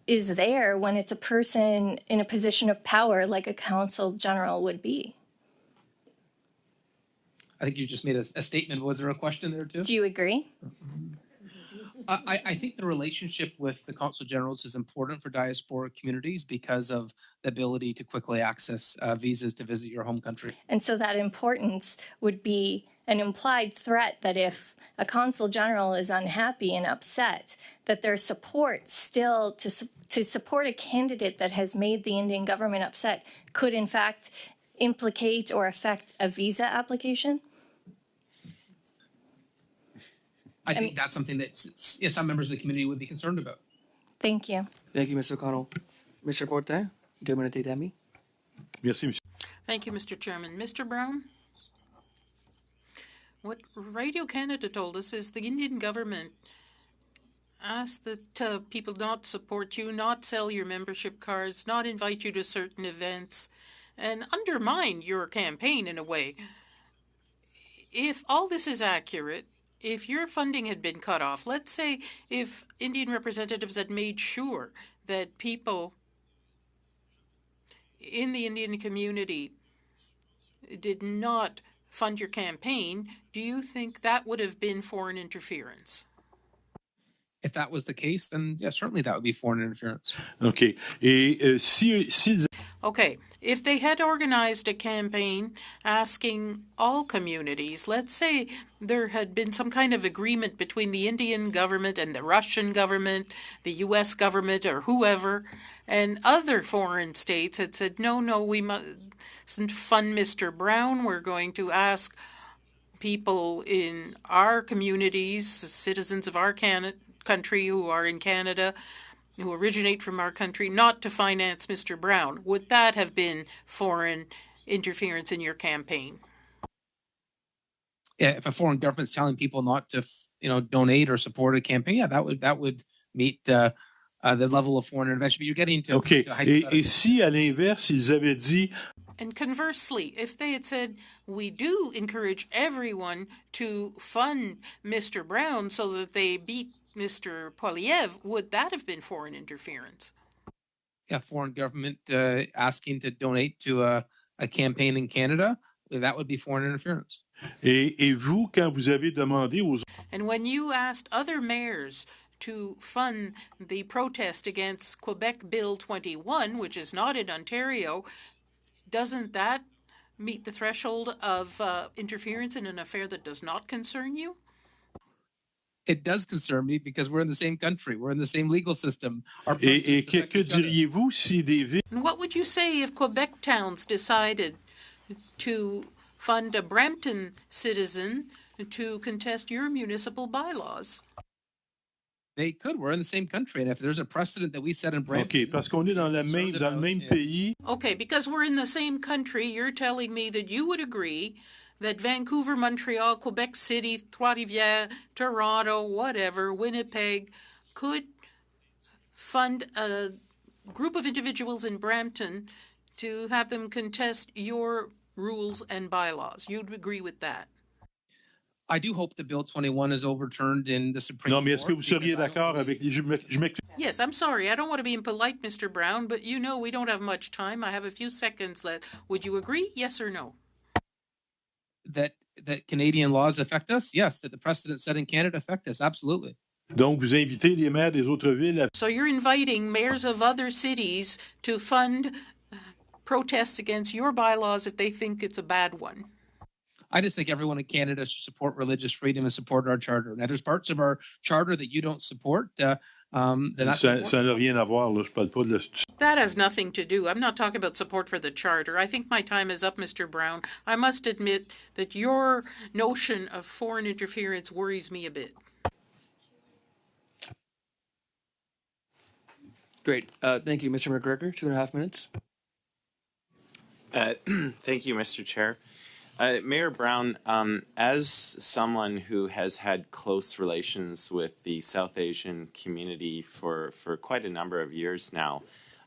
is there when it's a person in a position of power like a Consul General would be. I think you just made a statement. Was there a question there too? Do you agree? I think the relationship with the Consul Generals is important for diaspora communities because of the ability to quickly access visas to visit your home country. And so that importance would be an implied threat that if a Consul General is unhappy and upset, that their support still to support a candidate that has made the Indian government upset could in fact implicate or affect a visa application? I think that's something that some members of the community would be concerned about. Thank you. Thank you, Mr. O'Connell. Mr. Forte, Dominate Demi. Merci, monsieur. Thank you, Mr. Chairman. Mr. Brown? What Radio Canada told us is the Indian government asked that people not support you, not sell your membership cards, not invite you to certain events, and undermine your campaign in a way. If all this is accurate, if your funding had been cut off, let's say if Indian representatives had made sure that people in the Indian community did not fund your campaign, do you think that would have been foreign interference? If that was the case, then yeah, certainly that would be foreign interference. OK. Et s'ils... Okay, if they had organized a campaign asking all communities, let's say there had been some kind of agreement between the Indian government and the Russian government, the US government, or whoever, and other foreign states had said, no, we mustn't fund Mr. Brown. We're going to ask people in our communities, citizens of our country who are in Canada, who originate from our country, not to finance Mr. Brown. Would that have been foreign interference in your campaign? Yeah, if a foreign government's telling people not to, donate or support a campaign, yeah, that would meet the level of foreign intervention. But you're getting to... OK. Et si, à l'inverse, ils avaient dit... And conversely, if they had said, we do encourage everyone to fund Mr. Brown so that they beat Mr. Poilievre, would that have been foreign interference? Yeah, foreign government asking to donate to a campaign in Canada, that would be foreign interference. Et vous, quand vous avez demandé aux And when you asked other mayors to fund the protest against Quebec Bill 21, which is not in Ontario, doesn't that meet the threshold of interference in an affair that does not concern you? It does concern me because we're in the same country. We're in the same legal system. Our et presidents que, affect que each other. diriez-vous si des villes And what would you say if Quebec towns decided to fund a Brampton citizen to contest your municipal bylaws? They could. We're in the same country, and if there's a precedent that we set in Brampton, OK, parce qu'on est dans, dans le même pays. Okay, because we're in the same country, you're telling me that you would agree that Vancouver, Montreal, Quebec City, Trois-Rivières, Toronto, whatever, Winnipeg, could fund a group of individuals in Brampton to have them contest your rules and bylaws. You'd agree with that? I do hope that Bill 21 is overturned in the Supreme Non, Court. mais est-ce que vous seriez d'accord avec... Je m'excuse. Yes, I'm sorry. I don't want to be impolite, Mr. Brown, but you know we don't have much time. I have a few seconds left. Would you agree? Yes or no? That Canadian laws affect us? Yes. That the precedent set in Canada affect us? Absolutely. Donc, vous invitez les maires des autres villes à... So you're inviting mayors of other cities to fund protests against your bylaws if they think it's a bad one. I just think everyone in Canada should support religious freedom and support our charter. Now, there's parts of our charter that you don't support. Then that's Ça n'a rien à voir, là. Je parle pas de... That has nothing to do. I'm not talking about support for the charter. I think my time is up, Mr. Brown. I must admit that your notion of foreign interference worries me a bit. Great. Thank you, Mr. McGregor. 2.5 minutes. Thank you, Mr. Chair. Mayor Brown, as someone who has had close relations with the South Asian community for quite a number of years now,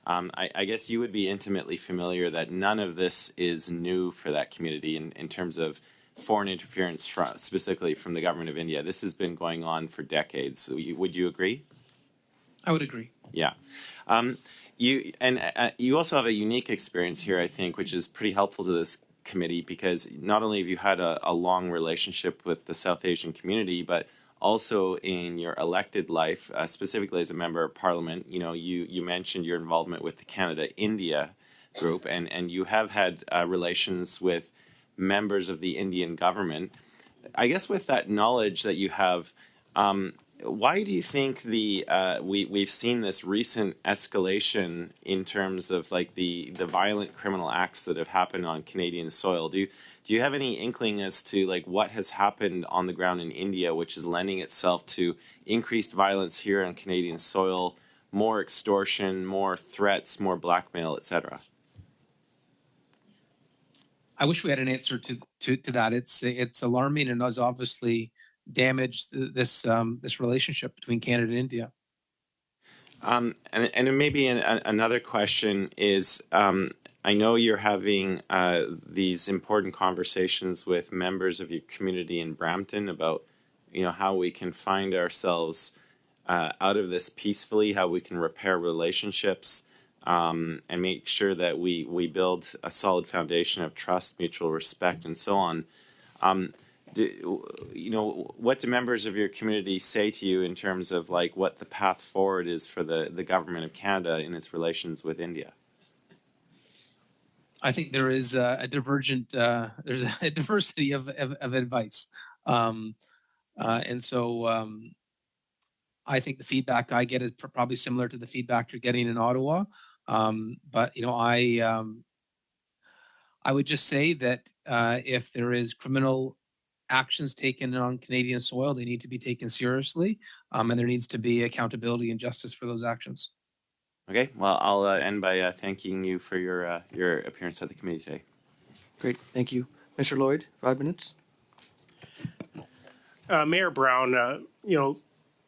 I guess you would be intimately familiar that none of this is new for that community in terms of foreign interference specifically from the government of India. This has been going on for decades. Would you agree? I would agree. Yeah. You also have a unique experience here, I think, which is pretty helpful to this committee because not only have you had a long relationship with the South Asian community, but also in your elected life, specifically as a member of Parliament. You know, you mentioned your involvement with the Canada-India group, and you have had relations with members of the Indian government. I guess with that knowledge that you have, why do you think we've seen this recent escalation in terms of like the violent criminal acts that have happened on Canadian soil? Do you have any inkling as to like what has happened on the ground in India, which is lending itself to increased violence here on Canadian soil, more extortion, more threats, more blackmail, etc.? I wish we had an answer to that. It's alarming and has obviously damaged this relationship between Canada and India. And maybe another question is, I know you're having these important conversations with members of your community in Brampton about, you know, how we can find ourselves out of this peacefully, how we can repair relationships, and make sure that we build a solid foundation of trust, mutual respect, and so on. What do members of your community say to you in terms of like what the path forward is for the government of Canada in its relations with India? I think there is a diversity of advice, and so I think the feedback I get is probably similar to the feedback you're getting in Ottawa. But you know, I would just say that if there is criminal actions taken on Canadian soil, they need to be taken seriously, and there needs to be accountability and justice for those actions. Okay, well, I'll end by thanking you for your appearance at the committee today. Great, thank you. Mr. Lloyd, 5 minutes. Mayor Brown,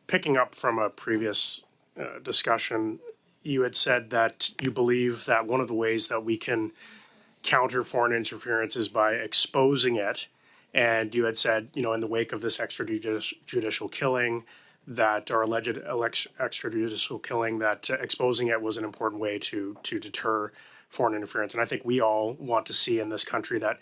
picking up from a previous discussion, you had said that you believe that one of the ways that we can counter foreign interference is by exposing it. And you had said, in the wake of this extrajudicial killing, that our alleged extrajudicial killing, that exposing it was an important way to deter foreign interference. And I think we all want to see in this country that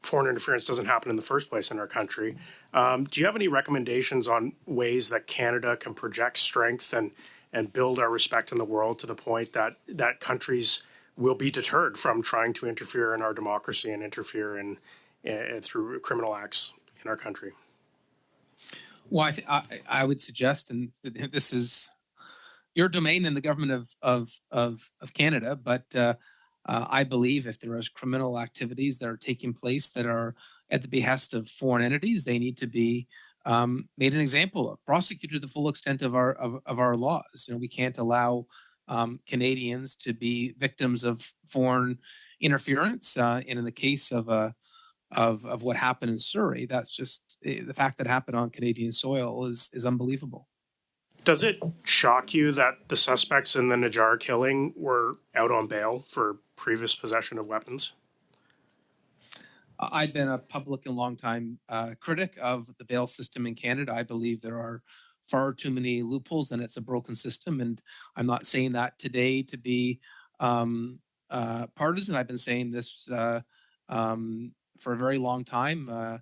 foreign interference doesn't happen in the first place in our country. Do you have any recommendations on ways that Canada can project strength and build our respect in the world to the point that countries will be deterred from trying to interfere in our democracy and interfere in through criminal acts in our country? Well, I would suggest, and this is your domain in the government of Canada, but I believe if there is criminal activities that are taking place that are at the behest of foreign entities, they need to be made an example of, prosecuted to the full extent of our laws. We can't allow Canadians to be victims of foreign interference. And in the case of what happened in Surrey, that's just the fact that happened on Canadian soil is unbelievable. Does it shock you that the suspects in the Najjar killing were out on bail for previous possession of weapons? I've been a public and longtime critic of the bail system in Canada. I believe there are far too many loopholes and it's a broken system. And I'm not saying that today to be partisan. I've been saying this for a very long time.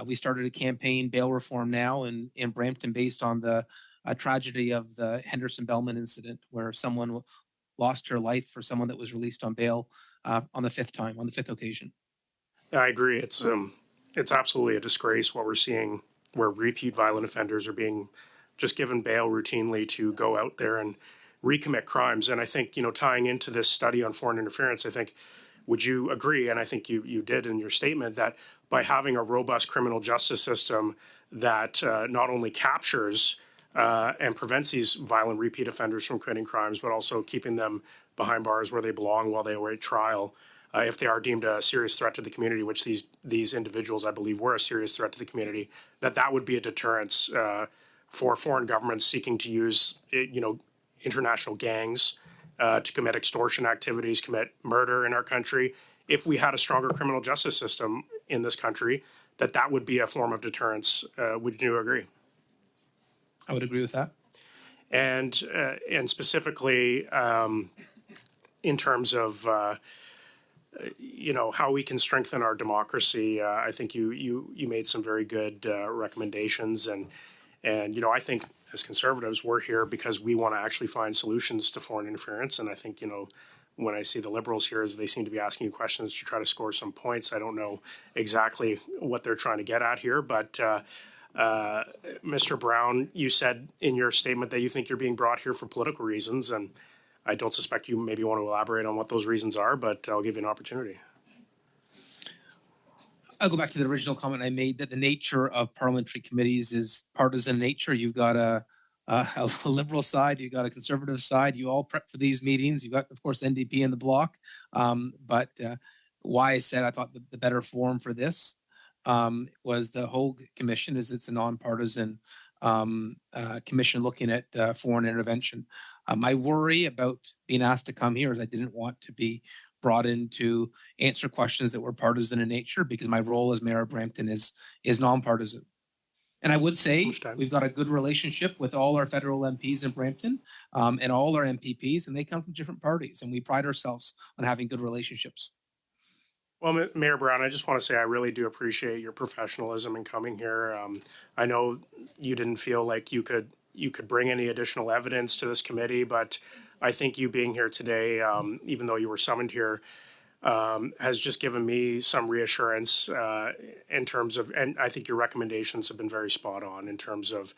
We started a campaign, Bail Reform Now, in Brampton, based on the tragedy of the Henderson Bellman incident, where someone lost her life for someone that was released on bail on the fifth occasion. I agree. It's absolutely a disgrace what we're seeing, where repeat violent offenders are being just given bail routinely to go out there and recommit crimes. And I think, tying into this study on foreign interference, I think, would you agree, and I think you did in your statement, that by having a robust criminal justice system that not only captures and prevents these violent repeat offenders from committing crimes, but also keeping them behind bars where they belong while they await trial, if they are deemed a serious threat to the community, which these individuals, I believe, were a serious threat to the community, that would be a deterrence for foreign governments seeking to use, international gangs to commit extortion activities, commit murder in our country. If we had a stronger criminal justice system in this country, that would be a form of deterrence. Would you agree? I would agree with that. And specifically in terms of how we can strengthen our democracy, I think you made some very good recommendations, and I think as conservatives we're here because we want to actually find solutions to foreign interference. And I think when I see the Liberals here, as they seem to be asking you questions to try to score some points, I don't know exactly what they're trying to get at here, but. Mr. Brown, you said in your statement that you think you're being brought here for political reasons, and I don't suspect you maybe want to elaborate on what those reasons are, but I'll give you an opportunity. I'll go back to the original comment I made that the nature of parliamentary committees is partisan nature. You've got a Liberal side, you've got a Conservative side. You all prep for these meetings. You've got, of course, NDP in the bloc. But why I said I thought the better forum for this was the Hogue Commission, as it's a nonpartisan commission looking at foreign intervention. My worry about being asked to come here is I didn't want to be brought in to answer questions that were partisan in nature, because my role as mayor of Brampton is nonpartisan. And I would say we've got a good relationship with all our federal MPs in Brampton and all our MPPs, and they come from different parties, and we pride ourselves on having good relationships. Well, Mayor Brown, I just want to say I really do appreciate your professionalism in coming here. I know you didn't feel like you could bring any additional evidence to this committee, but I think you being here today, even though you were summoned here, has just given me some reassurance in terms of, and I think your recommendations have been very spot on in terms of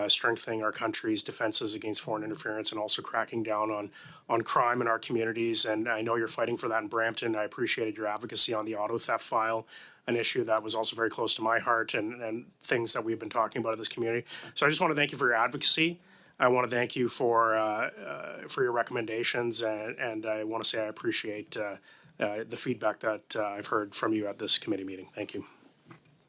strengthening our country's defenses against foreign interference and also cracking down on crime in our communities. And I know you're fighting for that in Brampton. I appreciated your advocacy on the auto theft file, an issue that was also very close to my heart, and things that we've been talking about in this community. So I just want to thank you for your advocacy. I want to thank you for your recommendations, and I want to say I appreciate the feedback that I've heard from you at this committee meeting. Thank you.